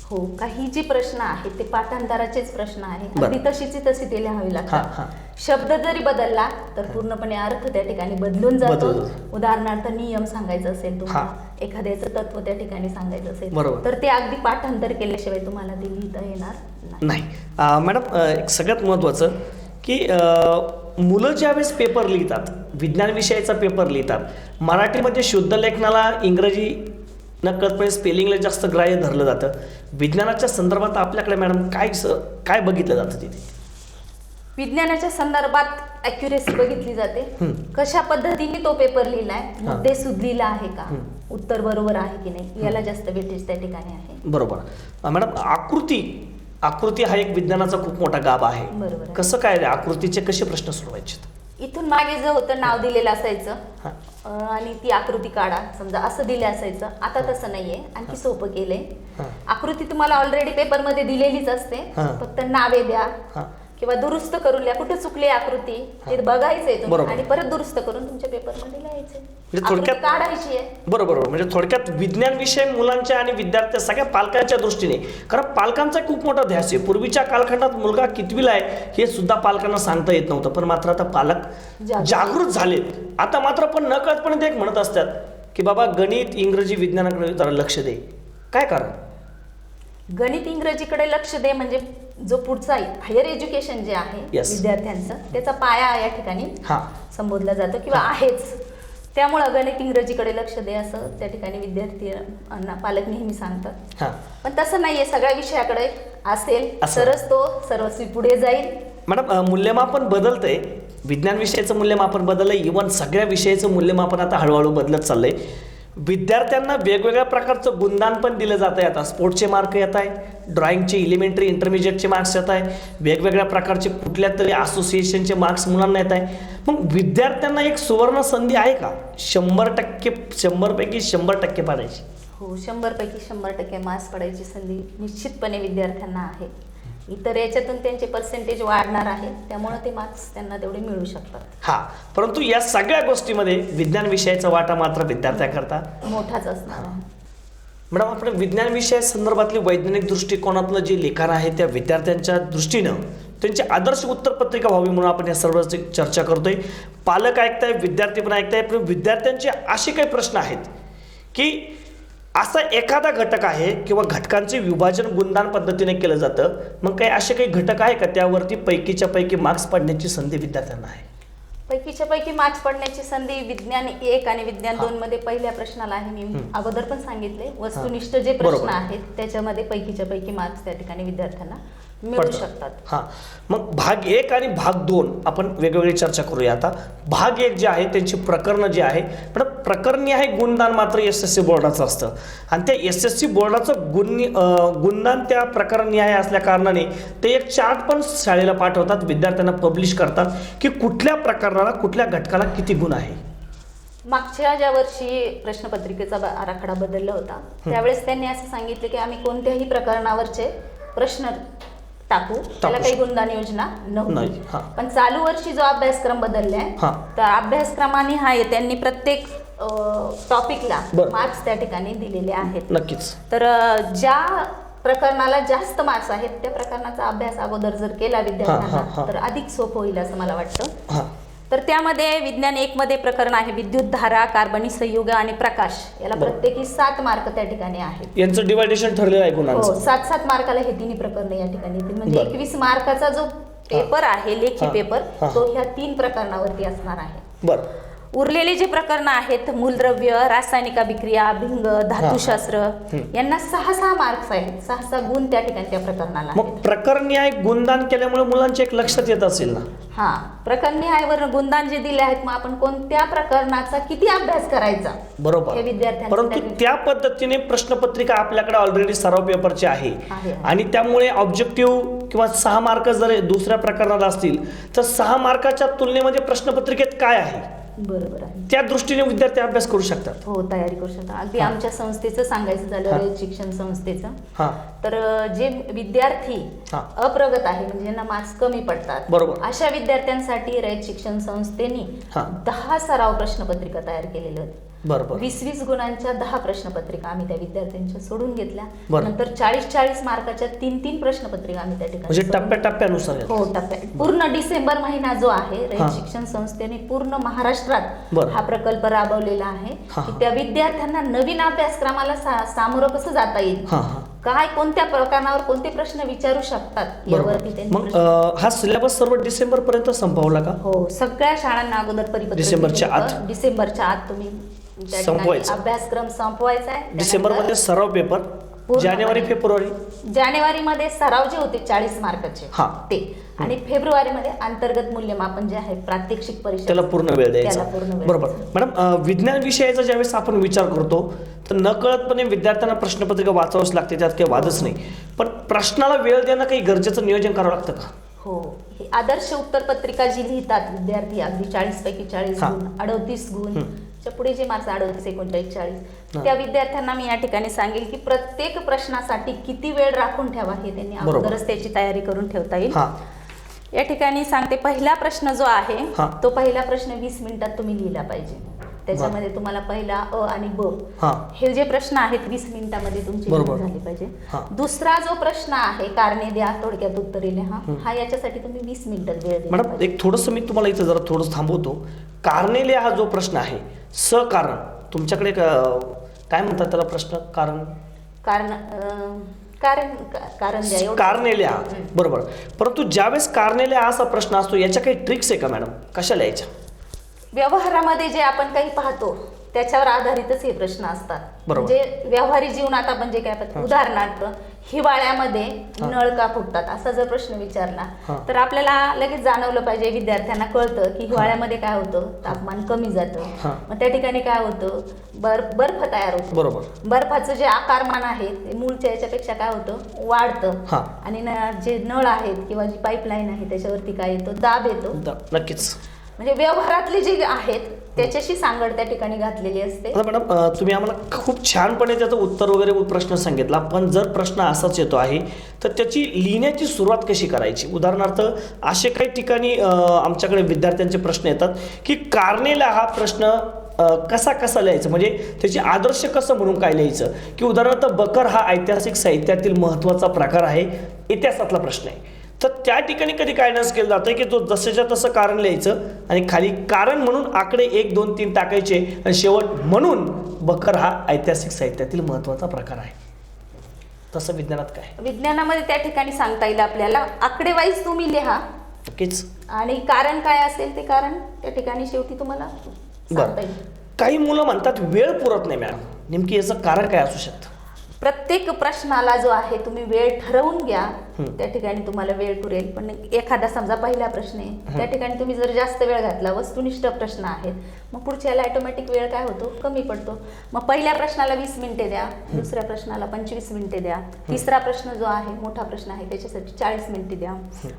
Speaker 2: हो, काही जे प्रश्न आहेत ते पाठांतराचेच प्रश्न आहे.
Speaker 1: बरं.
Speaker 2: अगदी तशीची तशी ते लिहावी
Speaker 1: हां,
Speaker 2: लागतात.
Speaker 1: हां.
Speaker 2: शब्द जरी बदलला तर पूर्णपणे अर्थ त्या ठिकाणी बदलून जातो.
Speaker 1: बदलतो.
Speaker 2: उदाहरणार्थ नियम सांगायचं असेल तुम्हाला,
Speaker 1: हां.
Speaker 2: एखाद्याचं तत्व त्या ठिकाणी सांगायचं असेल
Speaker 1: बरोबर.
Speaker 2: तर ते अगदी पाठांतर केल्याशिवाय तुम्हाला ते लिहिता येणार नाही.
Speaker 1: नाही. मॅडम, एक सगळ्यात महत्त्वाचं की मुलं ज्यावेळेस पेपर लिहितात, विज्ञान विषयाचा पेपर लिहितात, मराठीमध्ये शुद्ध लेखनाला इंग्रजी नकळतपणे स्पेलिंगला जास्त ग्राह्य धरलं जातं. विज्ञानाच्या संदर्भात आपल्याकडे मॅडम काय बघितलं जातं तिथे?
Speaker 2: विज्ञानाच्या संदर्भात ॲक्युरेसी बघितली जाते. कशा पद्धतीने तो पेपर लिहिलाय, मुद्दे सुधलेला आहे का, उत्तर बरोबर आहे की नाही, याला जास्त वेटेज त्या ठिकाणी आहे.
Speaker 1: बरोबर. मॅडम, आकृती हा एक विज्ञानाचा खूप मोठा गाभा आहे.
Speaker 2: बरोबर आहे.
Speaker 1: कसं काय आकृतीचे कसे प्रश्न सोडवायचे?
Speaker 2: इथून मागे जे होतं नाव दिलेलं असायचं
Speaker 1: हां.
Speaker 2: आणि ती आकृती काढा, समजा असं दिलं असायचं. आता तसं नाहीये, आणखी सोपं केलंय.
Speaker 1: हां.
Speaker 2: आकृती तुम्हाला ऑलरेडी पेपरमध्ये दिलेलीच असते,
Speaker 1: हां.
Speaker 2: फक्त नावे द्या
Speaker 1: हां.
Speaker 2: किंवा दुरुस्त करून लिहा. कुठे चुकली आकृती ते बघायचंय तुम्ही
Speaker 1: बरोबर.
Speaker 2: आणि परत दुरुस्त करून तुमच्या पेपरमध्ये लिहायचे.
Speaker 1: म्हणजे थोडक्यात
Speaker 2: काढायची आहे.
Speaker 1: बरोबर. म्हणजे थोडक्यात विज्ञान विषय मुलांच्या आणि विद्यार्थ्या सगळ्या पालकांच्या दृष्टीने, कारण पालकांचा खूप मोठा ध्यास आहे. पूर्वीच्या कालखंडात मुलगा कितवीला आहे हे सुद्धा पालकांना सांगता येत नव्हतं, पण मात्र आता पालक जागृत झालेत. आता मात्र पण नकळतपणे ते एक म्हणत असतात की बाबा गणित, इंग्रजी, विज्ञानाकडे जरा लक्ष दे. काय कारण?
Speaker 2: गणित, इंग्रजीकडे लक्ष दे म्हणजे जो पुढचा हायर एज्युकेशन जे आहे
Speaker 1: Yes.
Speaker 2: विद्यार्थ्यांचं, त्याचा पाया या ठिकाणी
Speaker 1: हां.
Speaker 2: संबोधला जातो किंवा आहेच. त्यामुळं गणित, इंग्रजीकडे लक्ष दे असं त्या ठिकाणी विद्यार्थ्यांना पालक नेहमी सांगतात.
Speaker 1: हां.
Speaker 2: पण तसं नाहीये, सगळ्या विषयाकडे असेल
Speaker 1: असं.
Speaker 2: तरच तो सर्वस्वी पुढे जाईल.
Speaker 1: मॅडम, मूल्यमापन बदलतंय. विज्ञान विषयाचं मूल्यमापन बदललंय, इव्हन सगळ्या विषयाचं मूल्यमापन आता हळूहळू बदलत चाललंय. विद्यार्थ्यांना वेगवेगळ्या प्रकारचं गुणदान पण दिलं जात आहे. आता स्पोर्ट्सचे मार्क येत आहे, ड्रॉइंगचे, इलिमेंटरी, इंटरमिजिएटचे मार्क्स येत आहे, वेगवेगळ्या प्रकारचे कुठल्या तरी असोसिएशनचे मार्क्स मुलांना येत आहे. मग विद्यार्थ्यांना एक सुवर्ण संधी आहे का 100% 100पैकी 100% पाडायची?
Speaker 2: हो, 100पैकी 100% मार्क्स पडायची संधी निश्चितपणे विद्यार्थ्यांना आहे. इतर याच्यातून त्यांचे पर्सेंटेज वाढणार आहे, त्यामुळे ते मार्क्स त्यांना तेवढे मिळू शकतात.
Speaker 1: हा, परंतु या सगळ्या गोष्टीमध्ये विज्ञान विषयाचा वाटा मात्र विद्यार्थ्याकरता
Speaker 2: मोठाच असणार आहे.
Speaker 1: मॅडम, आपण विज्ञान विषया संदर्भातली वैज्ञानिक दृष्टिकोनातलं जे लिखाण आहे त्या विद्यार्थ्यांच्या दृष्टीनं त्यांची आदर्श उत्तरपत्रिका व्हावी म्हणून आपण या सर्व चर्चा करतोय. पालक ऐकताय, विद्यार्थी पण ऐकताय, पण विद्यार्थ्यांचे असे काही प्रश्न आहेत की असा एखादा घटक आहे किंवा घटकांचे विभाजन गुणदान पद्धतीने केलं जातं, मग काही असे काही घटक आहे का त्यावरती पैकीच्या पैकी मार्क्स पडण्याची संधी विद्यार्थ्यांना आहे?
Speaker 2: पैकीच्या पैकी मार्क्स पडण्याची संधी विज्ञान 1 आणि विज्ञान 2 मध्ये पहिल्या प्रश्नाला आहे. मी अगोदर पण सांगितले, वस्तुनिष्ठ जे प्रश्न आहेत त्याच्यामध्ये पैकीच्या पैकी मार्क्स त्या ठिकाणी विद्यार्थ्यांना मिळू शकतात.
Speaker 1: हां, मग भाग 1 आणि भाग 2 आपण वेगवेगळी चर्चा करूया. आता भाग 1 जे आहे त्यांची प्रकरणं जे आहे, पण प्रकरणी आहे गुणदान मात्र SSC बोर्डाचं असतं आणि त्या SSC बोर्डाचं गुणदान त्या प्रकरणी आहे असल्या कारणाने ते एक चार्ट पण शाळेला पाठवतात, विद्यार्थ्यांना पब्लिश करतात की कुठल्या प्रकरणाला कुठल्या घटकाला किती गुण आहे.
Speaker 2: मागच्या ज्या वर्षी प्रश्नपत्रिकेचा आराखडा बदलला होता त्यावेळेस त्यांनी असं सांगितलं की आम्ही कोणत्याही प्रकरणावरचे प्रश्न टाकू, त्याला काही गुणदान योजना नव्हती. पण चालू वर्षी जो अभ्यासक्रम बदललाय तर अभ्यासक्रमाने त्यांनी प्रत्येक टॉपिकला मार्क्स त्या ठिकाणी दिलेले आहेत.
Speaker 1: नक्कीच.
Speaker 2: तर ज्या प्रकरणाला जास्त मार्क्स आहेत त्या प्रकरणाचा अभ्यास अगोदर जर केला विद्यार्थ्यांना तर अधिक सोपं होईल असं मला वाटतं.
Speaker 1: हां
Speaker 2: तर त्यामध्ये विज्ञान 1 मध्ये प्रकरण आहे विद्युत धारा, कार्बनी संयुग आणि प्रकाश. याला प्रत्येकी 7 मार्क त्या ठिकाणी आहेत.
Speaker 1: यांचं डिवायडेशन ठरलेलं आहे
Speaker 2: हो,
Speaker 1: गुणांचं.
Speaker 2: 7 मार्काला हे तिन्ही प्रकरण या ठिकाणी येतील. म्हणजे
Speaker 1: बरं.
Speaker 2: 21 मार्काचा जो पेपर आहे लेखी
Speaker 1: हां.
Speaker 2: पेपर
Speaker 1: हां.
Speaker 2: तो ह्या 3 प्रकरणावरती असणार आहे.
Speaker 1: बरं.
Speaker 2: उरलेले जे प्रकरण आहेत मूलद्रव्य, रासायनिक अभिक्रिया, अभिंग, धातुशास्त्र यांना 6 मार्क्स आहेत. 6 गुण त्या ठिकाणी त्या प्रकरणाला
Speaker 1: मग
Speaker 2: आहेत.
Speaker 1: प्रकरणी आहे गुणदान केल्यामुळे मुलांच्या एक लक्षात येत असेल ना.
Speaker 2: हा, प्रकरणी आहे गुणदान जे दिले आहेत मग आपण कोणत्या प्रकरणाचा किती अभ्यास करायचा
Speaker 1: बरोबर.
Speaker 2: हे विद्यार्थ्यांना
Speaker 1: परंतु त्या पद्धतीने प्रश्नपत्रिका आपल्याकडे ऑलरेडी सराव पेपरची आहे
Speaker 2: आहे.
Speaker 1: आणि त्यामुळे ऑब्जेक्टिव्ह किंवा 6 मार्क जर दुसऱ्या प्रकरणाला असतील तर 6 मार्काच्या तुलनेमध्ये प्रश्नपत्रिकेत काय आहे
Speaker 2: बरोबर आहे.
Speaker 1: त्या दृष्टीने विद्यार्थी अभ्यास करू शकतात.
Speaker 2: हो, तयारी करू शकता. अगदी आमच्या संस्थेचं सांगायचं झालं, रयत शिक्षण संस्थेचं,
Speaker 1: हा
Speaker 2: तर जे विद्यार्थी
Speaker 1: हा.
Speaker 2: अप्रगत आहे म्हणजे ज्यांना मार्क्स कमी पडतात
Speaker 1: बरोबर.
Speaker 2: अशा विद्यार्थ्यांसाठी रयत शिक्षण संस्थेने
Speaker 1: हा.
Speaker 2: 10 सराव प्रश्नपत्रिका तयार केलेल्या होत्या.
Speaker 1: बरोबर.
Speaker 2: 20 गुणांच्या 10 प्रश्नपत्रिका आम्ही त्या विद्यार्थ्यांच्या सोडून घेतल्या.
Speaker 1: बरं.
Speaker 2: नंतर 40 मार्काच्या 3 प्रश्नपत्रिका आम्ही त्या ठिकाणी
Speaker 1: म्हणजे
Speaker 2: सोडून
Speaker 1: टप्प्याटप्प्यानुसार आहे.
Speaker 2: हो, टप्प्यात. पूर्ण डिसेंबर महिना जो आहे
Speaker 1: हा.
Speaker 2: रयत शिक्षण संस्थेने पूर्ण महाराष्ट्रात
Speaker 1: बरं.
Speaker 2: हा प्रकल्प राबवलेला आहे
Speaker 1: हा.
Speaker 2: की त्या विद्यार्थ्यांना नवीन अभ्यासक्रमाला सामोरं कसं जाता येईल,
Speaker 1: हा हा.
Speaker 2: काय कोणत्या प्रकरणावर कोणते प्रश्न विचारू शकतात
Speaker 1: बरोबर.
Speaker 2: यावरती त्यांनी
Speaker 1: मग हा सिलेबस सर्व डिसेंबर पर्यंत संपवला का?
Speaker 2: हो, सगळ्या शाळांना अगोदर परिपत्र
Speaker 1: डिसेंबरच्या
Speaker 2: दिलं
Speaker 1: आत?
Speaker 2: होतं. डिसेंबरच्या आत तुम्ही त्या ठिकाणी
Speaker 1: संपवायचं.
Speaker 2: अभ्यासक्रम संपवायचा आहे.
Speaker 1: डिसेंबर मध्ये सराव पेपर,
Speaker 2: पूर्णपणे.
Speaker 1: जानेवारी फेब्रुवारी
Speaker 2: जानेवारीमध्ये सराव जे होते 40 मार्काचे
Speaker 1: हा.
Speaker 2: ते, आणि फेब्रुवारीमध्ये अंतर्गत मूल्यमापन जे आहे प्रात्यक्षिक परीक्षा
Speaker 1: त्याला पूर्ण वेळ द्यायचा.
Speaker 2: त्याला पूर्ण वेळ
Speaker 1: बरोबर.
Speaker 2: द्यायचा.
Speaker 1: मॅडम विज्ञान विषयाचा ज्यावेळेस आपण विचार करतो तर नकळतपणे विद्यार्थ्यांना प्रश्नपत्रिका वाचावंच लागते, त्यात काही वादच नाही. पण प्रश्नाला वेळ देणं काही गरजेचं नियोजन करावं लागतं का?
Speaker 2: हो, ही आदर्श उत्तर पत्रिका जी लिहितात विद्यार्थी अगदी 40 पैकी 40
Speaker 1: हा.
Speaker 2: गुण, 38 गुण, च्या पुढे जे मार्क्स 38, 39, 40
Speaker 1: हा.
Speaker 2: त्या विद्यार्थ्यांना मी या ठिकाणी सांगेल की प्रत्येक प्रश्नासाठी किती वेळ राखून ठेवा हे त्यांनी
Speaker 1: बरोबर.
Speaker 2: अगोदरच त्याची तयारी करून ठेवता येईल.
Speaker 1: हा
Speaker 2: या ठिकाणी सांगते, पहिला प्रश्न जो आहे
Speaker 1: हा.
Speaker 2: तो पहिला प्रश्न 20 मिनिटात तुम्ही लिहिला पाहिजे. त्याच्यामध्ये तुम्हाला पहिला अ आणि ब
Speaker 1: हा.
Speaker 2: हे जे प्रश्न आहेत 20 मिनिटामध्ये तुमची
Speaker 1: बरोबर.
Speaker 2: लिहिणी झाली पाहिजे.
Speaker 1: हा.
Speaker 2: दुसरा जो प्रश्न आहे कारणे द्या थोडक्यात उत्तरे लिहा, हा याच्यासाठी तुम्ही 20 मिनिटात वेळ दिला
Speaker 1: मॅडम
Speaker 2: पाहिजे.
Speaker 1: एक थोडंसं मी तुम्हाला इथं जरा थोडंसं थांबवतो. कारनेले हा जो प्रश्न आहे, सकारण तुमच्याकडे काय म्हणतात त्याला प्रश्न? कारण
Speaker 2: कारण कारण द्या एवढं.
Speaker 1: कारनेले हा. बरोबर. परंतु ज्यावेळेस कारनेले हा असा प्रश्न असतो याच्या काही ट्रिक्स आहे का मॅडम? कशा लिहायच्या?
Speaker 2: व्यवहारामध्ये जे आपण काही पाहतो त्याच्यावर आधारितच हे प्रश्न असतात.
Speaker 1: बरोबर.
Speaker 2: म्हणजे व्यवहारी जीवनात आपण जे काय पाहतो, उदाहरणार्थ हिवाळ्यामध्ये नळ का फुटतात असा जर प्रश्न विचारला
Speaker 1: हा.
Speaker 2: तर आपल्याला लगेच जाणवलं पाहिजे, विद्यार्थ्यांना कळतं की हिवाळ्यामध्ये काय होतं, तापमान कमी जातं.
Speaker 1: हा.
Speaker 2: मग त्या ठिकाणी काय होतं, बर्फ तयार होतो.
Speaker 1: बरोबर.
Speaker 2: बर्फाचं जे आकारमान आहे ते मूळच्या याच्यापेक्षा काय होतं, वाढतं.
Speaker 1: हा.
Speaker 2: आणि जे नळ आहेत किंवा जी पाईपलाईन आहे त्याच्यावरती काय येतो, दाब येतो.
Speaker 1: नक्कीच.
Speaker 2: म्हणजे व्यवहारातले जे आहेत त्याच्याशी सांगड त्या ठिकाणी घातलेली असते.
Speaker 1: आता मॅडम तुम्ही आम्हाला खूप छानपणे त्याचं उत्तर वगैरे प्रश्न सांगितला, पण जर प्रश्न असाच येतो आहे तर त्याची लिहिण्याची सुरुवात कशी करायची? उदाहरणार्थ असे काही ठिकाणी आमच्याकडे विद्यार्थ्यांचे प्रश्न येतात की कारनेला हा प्रश्न कसा कसा लिहायचं, म्हणजे त्याची आदर्श कसं म्हणून काय लिहायचं, की उदाहरणार्थ बकर हा ऐतिहासिक साहित्यातील महत्त्वाचा प्रकार आहे, इतिहासातला प्रश्न आहे. तर त्या ठिकाणी कधी गायडन्स केलं जातं की तो जसंच्या तसं कारण लिहायचं आणि खाली कारण म्हणून आकडे 1, 2, 3 टाकायचे आणि शेवट म्हणून बकर हा ऐतिहासिक साहित्यातील महत्त्वाचा प्रकार आहे. तसं विज्ञानात काय?
Speaker 2: विज्ञानामध्ये त्या ठिकाणी सांगता येईल आपल्याला, आकडेवाईज तुम्ही लिहा
Speaker 1: नक्कीच.
Speaker 2: आणि कारण काय असेल ते कारण त्या ठिकाणी शेवटी तुम्हाला सांगता येईल.
Speaker 1: काही मुलं म्हणतात वेळ पुरत नाही मॅडम, नेमकी याचं कारण काय असू शकतं?
Speaker 2: प्रत्येक प्रश्नाला जो आहे तुम्ही वेळ ठरवून घ्या, त्या ठिकाणी तुम्हाला वेळ पुरेल. पण एखादा समजा पहिला प्रश्न आहे, त्या ठिकाणी तुम्ही जर जास्त वेळ घातला, वस्तुनिष्ठ प्रश्न आहेत, मग पुढच्याला ऑटोमॅटिक वेळ काय होतो, कमी पडतो. मग पहिल्या प्रश्नाला 20 मिनिटे द्या, दुसऱ्या प्रश्नाला 25 मिनिटे द्या, तिसरा प्रश्न जो आहे मोठा प्रश्न आहे त्याच्यासाठी 40 मिनिटे द्या,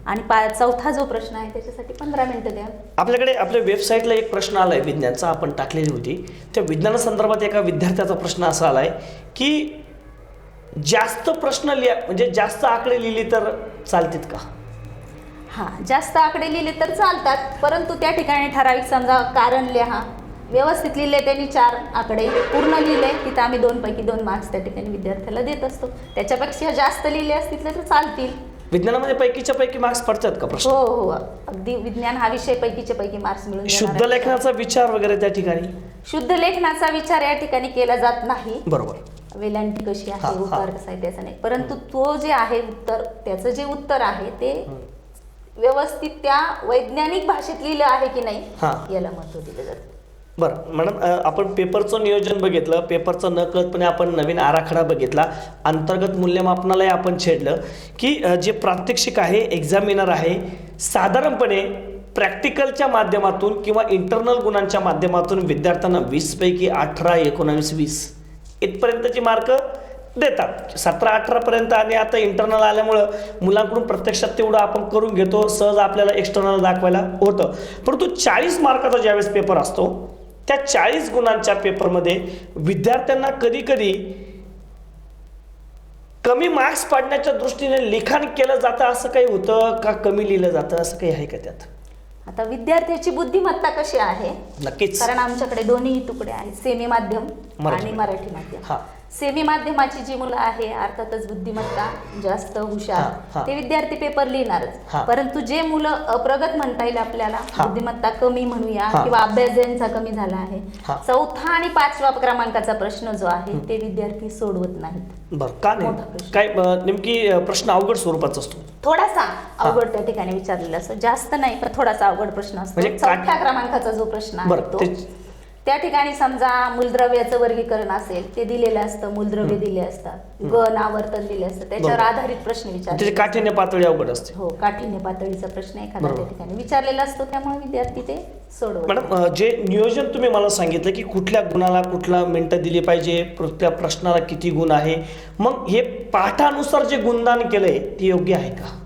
Speaker 2: आणि चौथा जो प्रश्न आहे त्याच्यासाठी 15 मिनिटं द्या.
Speaker 1: आपल्याकडे आपल्या वेबसाईटला एक प्रश्न आलाय विज्ञानचा, आपण टाकलेली होती. त्या विज्ञानासंदर्भात एका विद्यार्थ्याचा प्रश्न असा आलाय की जास्त प्रश्न लिहा, म्हणजे जास्त आकडे लिहिले तर चालतील का?
Speaker 2: हां, जास्त आकडे लिहिले तर चालतात, परंतु त्या ठिकाणी ठराविक समजा कारण लिहा, व्यवस्थित लिहिले त्यांनी 4 आकडे पूर्ण लिहिले तिथं आम्ही 2 पैकी 2 मार्क्स त्या ठिकाणी विद्यार्थ्याला देत असतो. त्याच्यापेक्षा जास्त लिहिले असतील तर चालतील.
Speaker 1: विज्ञानामध्ये पैकीच्या पैकी मार्क्स पडतात का प्रश्न?
Speaker 2: हो हो, अगदी विज्ञान हा विषय पैकीचे पैकी मार्क्स मिळून देणार
Speaker 1: शुद्ध
Speaker 2: आहे.
Speaker 1: लेखनाचा विचार वगैरे त्या ठिकाणी?
Speaker 2: शुद्ध लेखनाचा विचार या ठिकाणी केला जात नाही.
Speaker 1: बरोबर.
Speaker 2: वेलांटी कशी
Speaker 1: हा,
Speaker 2: आहे, उकार कसा आहे त्याचा नाही, परंतु तो जे आहे उत्तर, त्याचं जे उत्तर आहे ते व्यवस्थित त्या वैज्ञानिक भाषेत लिहिलं आहे की नाही याला महत्त्व दिलं जातं.
Speaker 1: बरं मॅडम, आपण पेपरचं नियोजन बघितलं, पेपरचं नकळतपणे आपण नवीन आराखडा बघितला, अंतर्गत मूल्यमापनालाही आपण छेडलं की जे प्रात्यक्षिक आहे, एक्झामिनर आहे, साधारणपणे प्रॅक्टिकलच्या माध्यमातून किंवा इंटरनल गुणांच्या माध्यमातून विद्यार्थ्यांना 20 पैकी 18, 19, 20 इथपर्यंतची मार्क देतात. 17, 18 पर्यंत आणि आता इंटरनल आल्यामुळं मुलांकडून प्रत्यक्षात तेवढं आपण करून घेतो, सहज आपल्याला एक्सटर्नल दाखवायला होतं. परंतु 40 मार्काचा ज्यावेळेस पेपर असतो त्या 40 गुणांच्या पेपरमध्ये विद्यार्थ्यांना कधी कधी कमी मार्क्स पाडण्याच्या दृष्टीने लिखाण केलं जातं, असं काही होतं का? कमी लिहिलं जातं असं काही आहे का त्यात?
Speaker 2: आता विद्यार्थ्याची बुद्धिमत्ता कशी आहे?
Speaker 1: नक्कीच.
Speaker 2: कारण आमच्याकडे दोन्ही तुकडे आहेत, सेमी माध्यम
Speaker 1: मराठी
Speaker 2: आणि मराठी माध्यम.
Speaker 1: हा.
Speaker 2: सेमी माध्यमाची जी मुलं आहे अर्थातच बुद्धिमत्ता जास्त
Speaker 1: हा,
Speaker 2: हुशार ते विद्यार्थी पेपर लिहिणारच.
Speaker 1: हा.
Speaker 2: परंतु जे मुलं अप्रगत म्हणता येईल आपल्याला,
Speaker 1: हा.
Speaker 2: बुद्धिमत्ता कमी म्हणूया
Speaker 1: हा.
Speaker 2: किंवा अभ्यास ज्यांचा कमी झाला आहे,
Speaker 1: हा.
Speaker 2: 4था आणि 5व्या क्रमांकाचा प्रश्न जो आहे ते विद्यार्थी सोडवत नाहीत.
Speaker 1: बरं, का
Speaker 2: मोठा
Speaker 1: नाही?
Speaker 2: प्रश्न.
Speaker 1: काय नेमकी प्रश्न अवघड स्वरूपाचा असतो?
Speaker 2: थोडासा अवघड त्या ठिकाणी विचारलेला असतो, जास्त नाही पण थोडासा अवघड प्रश्न असतो.
Speaker 1: म्हणजे
Speaker 2: 4थ्या क्रमांकाचा जो प्रश्न आहे
Speaker 1: बरं,
Speaker 2: तो त्या ठिकाणी समजा मूलद्रव्याचं वर्गीकरण असेल, ते दिलेलं असतं, मूलद्रव्य दिले असतात, गण आवर्तन दिले असतं, त्याच्यावर आधारित प्रश्न
Speaker 1: त्याची
Speaker 2: विचारले.
Speaker 1: काठीण्य पातळी अवघड असते.
Speaker 2: हो, काठीण्य पातळीचा प्रश्न एखादा
Speaker 1: बरोबर.
Speaker 2: त्या ठिकाणी विचारलेला असतो, त्यामुळे विद्यार्थी ते सोडवतात.
Speaker 1: मॅडम, जे नियोजन तुम्ही मला सांगितलं की कुठल्या गुणाला कुठला मिनिटं दिली पाहिजे, त्या प्रश्नाला किती गुण आहे, मग हे पाठानुसार जे गुणदान केलंय ते योग्य आहे का?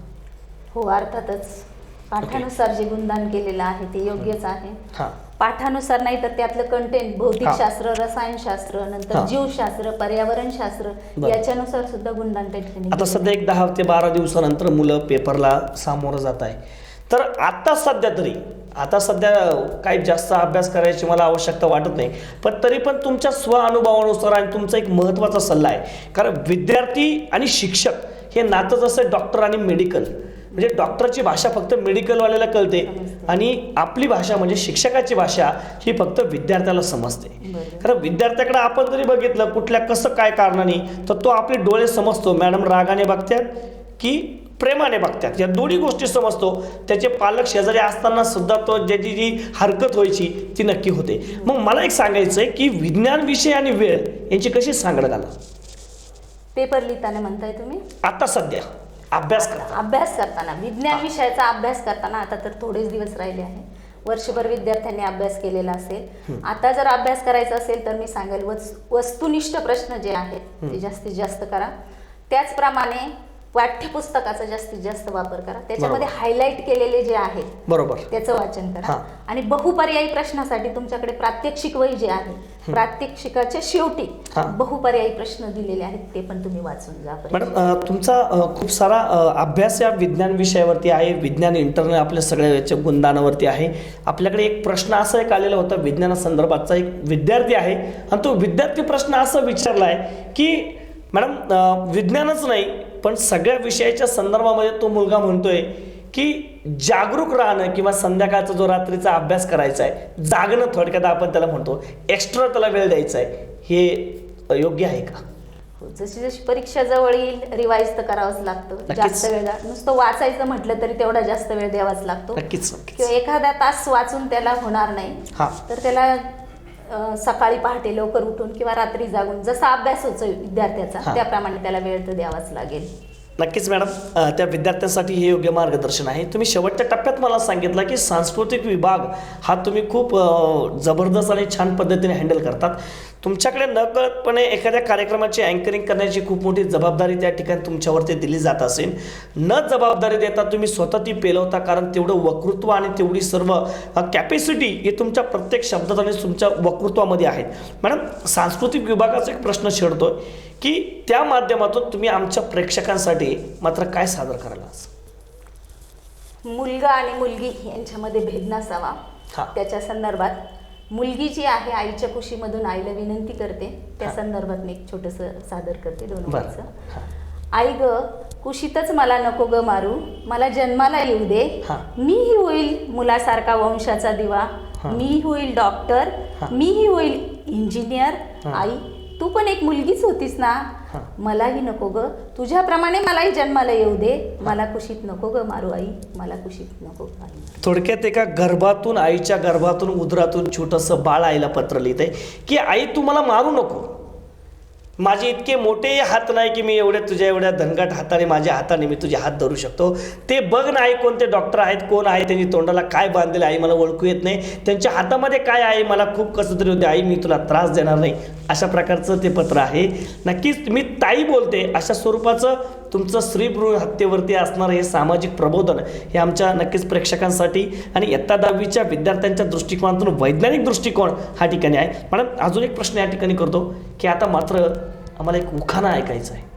Speaker 2: हो, अर्थातच पाठानुसार जे गुणदान केलेलं आहे ते योग्यच आहे.
Speaker 1: हां.
Speaker 2: पाठानुसार नाही तर त्यातलं कंटेंट, भौतिकशास्त्र, रसायनशास्त्र, नंतर
Speaker 1: हा.
Speaker 2: जीवशास्त्र, पर्यावरणशास्त्र
Speaker 1: बरं.
Speaker 2: याच्यानुसार सुद्धा गुणदान त्या ठिकाणी
Speaker 1: आता
Speaker 2: केलेलं
Speaker 1: सध्या एक 10 ते 12 दिवसानंतर मुलं पेपरला सामोरं जात आहे, तर आता सध्या काही जास्त अभ्यास करायची मला आवश्यकता वाटत नाही, पण तरी पण तुमच्या स्व अनुभवानुसार आणि तुमचा एक महत्त्वाचा सल्ला आहे, कारण विद्यार्थी आणि शिक्षक हे नातं जसं डॉक्टर आणि मेडिकल, म्हणजे डॉक्टरची भाषा फक्त मेडिकलवाल्याला कळते आणि आपली भाषा म्हणजे शिक्षकाची भाषा ही फक्त विद्यार्थ्याला समजते.
Speaker 2: बरोबर.
Speaker 1: कारण विद्यार्थ्याकडे आपण जरी बघितलं कुठल्या कसं काय कारणाने, तर तो आपले डोळे समजतो, मॅडम रागाने बघतात की प्रेमाने बघतात, या दोन्ही गोष्टी समजतो. त्याचे पालक शेजारी असताना सुद्धा तो ज्याची जी हरकत व्हायची ती नक्की होते. मग मला एक सांगायचं आहे की विज्ञान विषय आणि वेळ यांची कशी सांगड घाला
Speaker 2: पेपर लिहिताना म्हणताय तुम्ही?
Speaker 1: आता सध्या अभ्यास
Speaker 2: करताना विज्ञान विषयाचा अभ्यास करताना आता तर थोडेच दिवस राहिले आहे, वर्षभर विद्यार्थ्यांनी अभ्यास केलेला असेल. आता जर अभ्यास करायचा असेल तर मी सांगेल वस्तुनिष्ठ प्रश्न जे आहेत ते जास्तीत जास्त करा. त्याचप्रमाणे पाठ्यपुस्तकाचा जास्तीत जास्त वापर करा, त्याच्यामध्ये हायलाईट केलेले जे आहेत
Speaker 1: बरोबर
Speaker 2: त्याचं वाचन करा. आणि बहुपर्यायी प्रश्नासाठी तुमच्याकडे प्रात्यक्षिक वही जे आहे, प्रात्यक्षिकाच्या शेवटी बहुपर्यायी प्रश्न दिलेले आहेत, ते पण तुम्ही वाचून जा.
Speaker 1: मॅडम, तुमचा खूप सारा अभ्यास या विज्ञान विषयावरती आहे, विज्ञान इंटरनेट आपल्या सगळ्या याच्या गुणदानावरती आहे. आपल्याकडे एक प्रश्न असा एक आलेला होता विज्ञानासंदर्भातचा, एक विद्यार्थी आहे आणि तो विद्यार्थी प्रश्न असा विचारला आहे की मॅडम, विज्ञानच नाही पण सगळ्या विषयाच्या संदर्भामध्ये तो मुलगा म्हणतोय की जागरूक राहणं किंवा संध्याकाळचा जो रात्रीचा अभ्यास करायचा आहे, जागणं, थोडक्यात आपण त्याला म्हणतो एक्स्ट्रा त्याला वेळ द्यायचा आहे, हे योग्य आहे का?
Speaker 2: जशी जशी परीक्षा जवळ येईल रिवाईज तर करावंच लागतं. जास्त वेळ नुसतं वाचायचं म्हटलं तरी तेवढा जास्त वेळ द्यावाच लागतो. किंवा एखादा तास वाचून त्याला होणार नाही, तर त्याला सकाळी पहाटे लवकर उठून किंवा रात्री जागून जसा अभ्यास होतो विद्यार्थ्याचा त्याप्रमाणे त्याला वेळ तर द्यावाच लागेल.
Speaker 1: नक्कीच मॅडम, त्या विद्यार्थ्यांसाठी हे योग्य मार्गदर्शन आहे. तुम्ही शेवटच्या टप्प्यात मला सांगितलं की सांस्कृतिक विभाग हा तुम्ही खूप जबरदस्त आणि छान पद्धतीने हँडल करतात. तुमच्याकडे नकळतपणे एखाद्या कार्यक्रमाची अँकरिंग करण्याची खूप मोठी जबाबदारी त्या ठिकाणी तुमच्यावरती दिली जात असेल. न जबाबदारी देता तुम्ही स्वतः ती पेलवता, कारण तेवढं वक्तृत्व आणि तेवढी सर्व कॅपॅसिटी हे तुमच्या प्रत्येक शब्दात आणि तुमच्या वक्तृत्वामध्ये आहेत. मॅडम, सांस्कृतिक विभागाचा एक प्रश्न छेडतोय की त्या माध्यमातून तुम्ही आमच्या प्रेक्षकांसाठी मात्र काय सादर करायला?
Speaker 2: मुलगा आणि मुलगी यांच्यामध्ये भेद नसावा, त्याच्या संदर्भात मुलगी जी आहे आईच्या कुशीमधून आईला विनंती करते, त्या संदर्भात मी एक छोटंसं सादर करते 2
Speaker 1: बरं.
Speaker 2: ओळीचं. आई ग कुशीतच मला नको ग मारू, मला जन्माला येऊ दे,
Speaker 1: हा.
Speaker 2: मीही होईल मुलासारखा वंशाचा दिवा, मी होईल डॉक्टर, मीही होईल इंजिनियर. आई तू पण एक मुलगीच होतीस ना, मलाही नको ग, तुझ्याप्रमाणे मलाही जन्माला येऊ दे, मला कुशीत नको ग मारू आई, मला कुशीत नको आई.
Speaker 1: थोडक्यात एका गर्भातून, आईच्या गर्भातून, उदरातून छोटंसं बाळ आईला पत्र लिहितंय की आई तू मला मारू नको, माझे इतके मोठे हात नाही की मी तुझ्या एवढ्या धनगट हाताने, माझ्या हाताने मी तुझे हात धरू शकतो. ते बघ ना आई, कोणते डॉक्टर आहेत, कोण आहे, त्यांनी तोंडाला काय बांधलेलं आई मला ओळखू येत नाही, त्यांच्या हातामध्ये काय आहे, मला खूप कसं तरी होते आई, मी तुला त्रास देणार नाही. अशा प्रकारचं ते पत्र आहे. नक्कीच मी ताई बोलते अशा स्वरूपाचं तुमचं स्त्रीभ्रूण हत्येवरती असणारं हे सामाजिक प्रबोधन हे आमच्या नक्कीच प्रेक्षकांसाठी आणि इयत्ता 10वीच्या विद्यार्थ्यांच्या दृष्टिकोनातून वैज्ञानिक दृष्टिकोन हा ठिकाणी आहे. मॅडम अजून एक प्रश्न या ठिकाणी करतो की आता मात्र आम्हाला एक उखाणा ऐकायचा आहे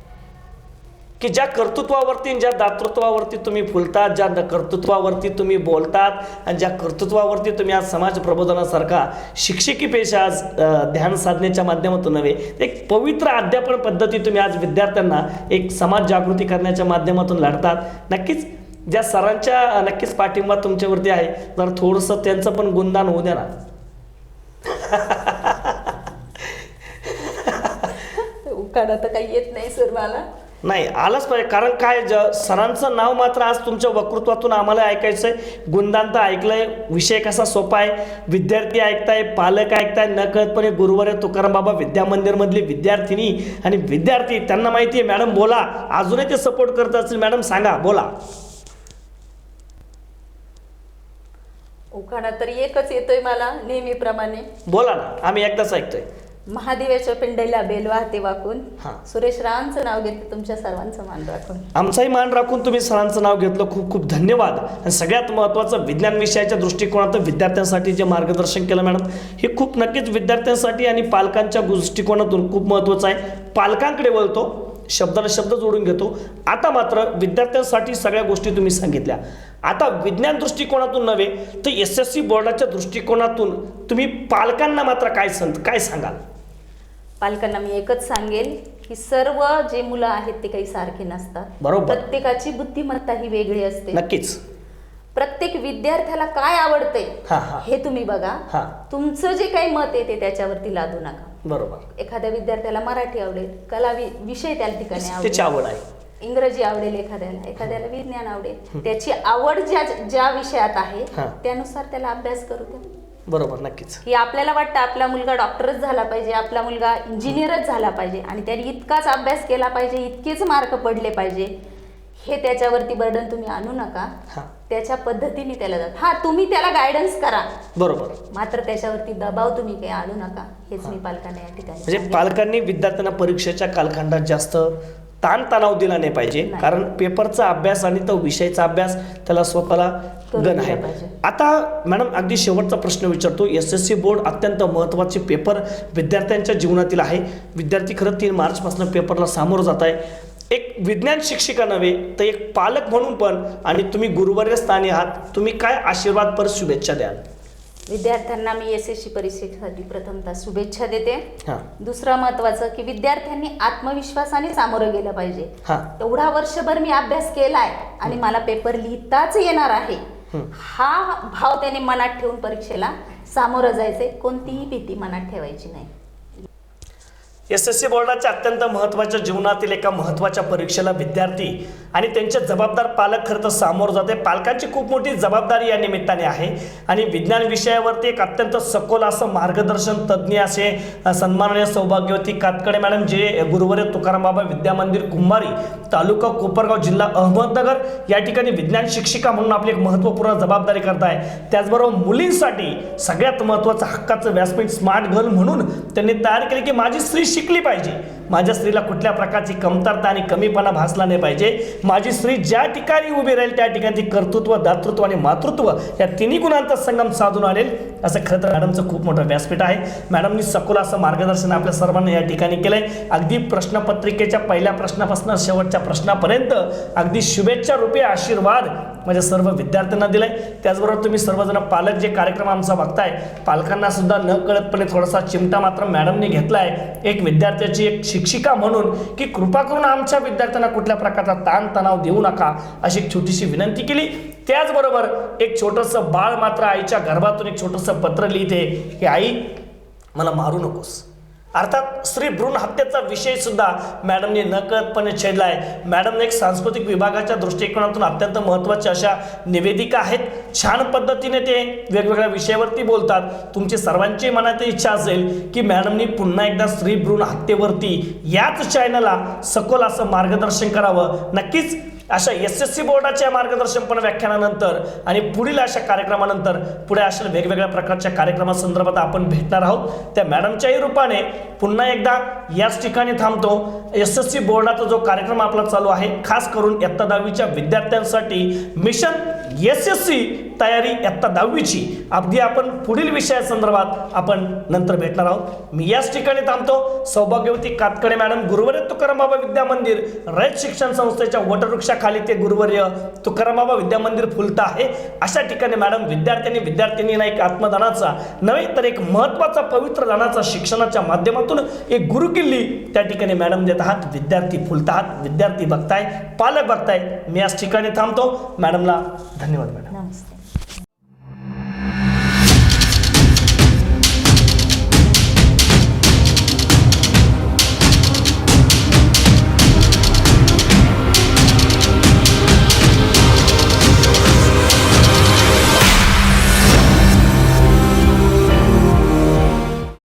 Speaker 1: की ज्या कर्तृत्वावरती, ज्या दातृत्वावरती तुम्ही फुलतात, ज्या कर्तृत्वावरती तुम्ही बोलतात आणि ज्या कर्तृत्वावरती तुम्ही आज समाज प्रबोधनासारखा शिक्षकी पेशा आज ध्यान साधनेच्या माध्यमातून नव्हे, एक पवित्र अध्यापन पद्धती तुम्ही आज विद्यार्थ्यांना एक समाज जागृती करण्याच्या माध्यमातून लढतात. नक्कीच ज्या सरांच्या नक्कीच पाठिंबा तुमच्यावरती आहे, जर थोडंसं त्यांचं पण गुणगान होऊ द्या ना.
Speaker 2: उखाणा तर काही येत नाही सर मला.
Speaker 1: नाही आलंच पाहिजे, कारण काय सरांचं नाव मात्र आज तुमच्या वक्तृत्वातून आम्हाला ऐकायचं आहे. गुणगान तर ऐकलंय, विषय कसा सोपा आहे, विद्यार्थी ऐकताय, पालक ऐकताय, नकळतपणे गुरुवर्य तुकाराम बाबा विद्या मंदिरमधली विद्यार्थिनी आणि विद्यार्थी त्यांना माहिती आहे. मॅडम बोला, अजूनही ते सपोर्ट करत असतील, मॅडम सांगा, बोला.
Speaker 2: उखाणा तर एकच येतोय मला नेहमीप्रमाणे.
Speaker 1: बोला ना, आम्ही एकदाच ऐकतोय.
Speaker 2: महादेवाच्या पिंडीला बेल वाहते वाकून,
Speaker 1: हां.
Speaker 2: सुरेश रावांचं नाव घेते, तुमच्या सर्वांचं मान राखून.
Speaker 1: आमचाही मान राखून तुम्ही सरांचं नाव घेतलं, खूप खूप धन्यवाद. आणि सगळ्यात महत्त्वाचं विज्ञान विषयाच्या दृष्टिकोनातून विद्यार्थ्यांसाठी जे मार्गदर्शन केलं मॅडम, हे खूप नक्कीच विद्यार्थ्यांसाठी आणि पालकांच्या दृष्टिकोनातून खूप महत्त्वाचं आहे. पालकांकडे वळतो, शब्दाला शब्द जोडून घेतो. आता मात्र विद्यार्थ्यांसाठी सगळ्या गोष्टी तुम्ही सांगितल्या. आता विज्ञान दृष्टिकोनातून नव्हे तर SSC बोर्डाच्या दृष्टिकोनातून तुम्ही पालकांना मात्र काय सांगाल?
Speaker 2: पालकांना मी एकच सांगेल की सर्व जे मुलं आहेत ते काही सारखे नसतात.
Speaker 1: बरोबर.
Speaker 2: प्रत्येकाची बुद्धिमत्ता ही वेगळी असते.
Speaker 1: नक्कीच.
Speaker 2: प्रत्येक विद्यार्थ्याला काय आवडतंय
Speaker 1: हा, हा.
Speaker 2: हे तुम्ही बघा.
Speaker 1: हा.
Speaker 2: तुमचं जे काही मत आहे ते त्याच्यावरती लादू नका.
Speaker 1: बरोबर.
Speaker 2: एखाद्या विद्यार्थ्याला मराठी आवडेल, कला विषय त्या ठिकाणी
Speaker 1: त्याची
Speaker 2: आवडेल,
Speaker 1: आवड आहे,
Speaker 2: इंग्रजी आवडेल, एखाद्याला विज्ञान आवडेल, त्याची आवड ज्या विषयात आहे
Speaker 1: हा.
Speaker 2: त्यानुसार त्याला अभ्यास करू द्या.
Speaker 1: बरोबर. नक्कीच.
Speaker 2: की आपल्याला वाटतं आपला मुलगा डॉक्टरच झाला पाहिजे, आपला मुलगा इंजिनियरच झाला पाहिजे आणि त्याने इतकाच अभ्यास केला पाहिजे, इतकेच मार्क पडले पाहिजे, हे त्याच्यावरती बर्डन तुम्ही आणू नका.
Speaker 1: हा.
Speaker 2: त्याच्या पद्धतीने त्याला जात, हा तुम्ही त्याला गायडन्स करा,
Speaker 1: बरोबर.
Speaker 2: मात्र त्याच्यावरती दबाव तुम्ही काही आणू नका. हेच मी पालकांना या ठिकाणी
Speaker 1: म्हणजे
Speaker 2: सांगेन.
Speaker 1: पालकांनी विद्यार्थ्यांना परीक्षेच्या कालखंडात जास्त ताणतणाव दिला नाही पाहिजे, कारण पेपरचा अभ्यास आणि तो विषयाचा अभ्यास त्याला स्वतःला गण आहे. आता मॅडम अगदी शेवटचा प्रश्न विचारतो. SSC बोर्ड अत्यंत महत्त्वाचे पेपर विद्यार्थ्यांच्या जीवनातील आहे. विद्यार्थी खरं 3 मार्चपासून पेपरला सामोरं जात आहे. एक विज्ञान शिक्षिका नव्हे तर एक पालक म्हणून पण, आणि तुम्ही गुरुवर्य स्थानी आहात, तुम्ही काय आशीर्वाद पर शुभेच्छा द्याल?
Speaker 2: विद्यार्थ्यांना मी SSC परीक्षेसाठी प्रथमतः शुभेच्छा देते.
Speaker 1: हां.
Speaker 2: दुसरं महत्वाचं की विद्यार्थ्यांनी आत्मविश्वासाने सामोरं गेलं पाहिजे.
Speaker 1: हां.
Speaker 2: एवढा वर्षभर मी अभ्यास केलाय आणि मला पेपर लिहिताच येणार आहे, हा भाव त्याने मनात ठेवून परीक्षेला सामोरं जायचंय. कोणतीही भीती मनात ठेवायची नाही.
Speaker 1: SSC बोर्डाच्या अत्यंत महत्त्वाच्या जीवनातील एका महत्त्वाच्या परीक्षेला विद्यार्थी आणि त्यांचे जबाबदार पालक खरं तर सामोरं जाते. पालकांची खूप मोठी जबाबदारी या निमित्ताने आहे आणि विज्ञान विषयावरती एक अत्यंत सखोल असं मार्गदर्शन तज्ज्ञ असे सन्माननीय सौभाग्यवती कातकडे मॅडम, जे गुरुवर्य तुकाराम बाबा विद्या मंदिर कुंभारी, तालुका कोपरगाव, जिल्हा अहमदनगर या ठिकाणी विज्ञान शिक्षिका म्हणून आपली एक महत्त्वपूर्ण जबाबदारी करताय. त्याचबरोबर मुलींसाठी सगळ्यात महत्त्वाचं हक्काचं व्यासपीठ स्मार्ट गर्ल म्हणून त्यांनी तयार केले की माझी स्त्री शिकली पाहिजे, माझ्या स्त्रीला कुठल्या प्रकारची कमतरता आणि कमीपणा भासला नाही पाहिजे, माझी स्त्री ज्या ठिकाणी उभी राहील त्या ठिकाणी ती कर्तृत्व, दातृत्व आणि मातृत्व या तिन्ही गुणांचा संगम साधून आणेल, असं खरं तर मॅडमचं खूप मोठं व्यासपीठ आहे. मॅडमनी सखोल असं मार्गदर्शन आपल्या सर्वांना या ठिकाणी केलंय. अगदी प्रश्नपत्रिकेच्या पहिल्या प्रश्नापासून शेवटच्या प्रश्नापर्यंत अगदी शुभेच्छा रूपी आशीर्वाद म्हणजे सर्व विद्यार्थ्यांना दिलाय. त्याचबरोबर तुम्ही सर्वजण पालक जे कार्यक्रम आमचा बघताय, पालकांना सुद्धा न कळतपणे थोडासा चिमटा मात्र मॅडमने घेतलाय एक विद्यार्थ्याची एक शिक्षिका म्हणून, की कृपा करून आमच्या विद्यार्थ्यांना कुठल्या प्रकारचा ताणतणाव देऊ नका अशी एक छोटीशी विनंती केली. त्याचबरोबर एक छोटंसं बाळ मात्र आईच्या गर्भातून एक छोटंसं पत्र लिहिते की आई मला मारू नकोस. अर्थात स्त्री भ्रूण हत्येचा विषय सुद्धा मॅडमने नकळतपणे छेडलाय. मॅडमने एक सांस्कृतिक विभागाच्या दृष्टिकोनातून अत्यंत महत्त्वाच्या अशा निवेदिका आहेत. छान पद्धतीने ते वेगवेगळ्या विषयावरती बोलतात. तुमची सर्वांची मनात इच्छा असेल की मॅडमनी पुन्हा एकदा स्त्री भ्रूण हत्येवरती याच चॅनलला सखोल असं मार्गदर्शन करावं. नक्कीच अशा SSC बोर्डाच्या मार्गदर्शनपर व्याख्यानानंतर आणि पुढील अशा कार्यक्रमानंतर पुढे अशा वेगवेगळ्या प्रकारच्या कार्यक्रमासंदर्भात आपण भेटणार आहोत. त्या मॅडमच्याही रूपाने पुन्हा एकदा याच ठिकाणी थांबतो. SSC बोर्डाचा जो कार्यक्रम आपला चालू आहे, खास करून इयत्ता 10वीच्या विद्यार्थ्यांसाठी मिशन SSC तयारी इयत्ता 10वीची, अगदी आपण पुढील विषयासंदर्भात आपण नंतर भेटणार आहोत. मी याच ठिकाणी थांबतो. सौभाग्यवती कातकडे मॅडम, गुरुवर्य तुकाराम बाबा विद्या मंदिर, रयत शिक्षण संस्थेच्या वटवृक्षाखाली ते गुरुवर्य तुकाराम बाबा विद्या मंदिर फुलतं आहे. अशा ठिकाणी मॅडम विद्यार्थ्यांना एक आत्मदानाचा नव्हे तर एक महत्त्वाचा पवित्र दानाचा शिक्षणाच्या माध्यमातून एक गुरुकिल्ली त्या ठिकाणी मॅडम देत आहात. विद्यार्थी फुलत आहात, विद्यार्थी बघताय, पालक बघताय. मी याच ठिकाणी थांबतो. मॅडमला धन्यवाद. मॅडम.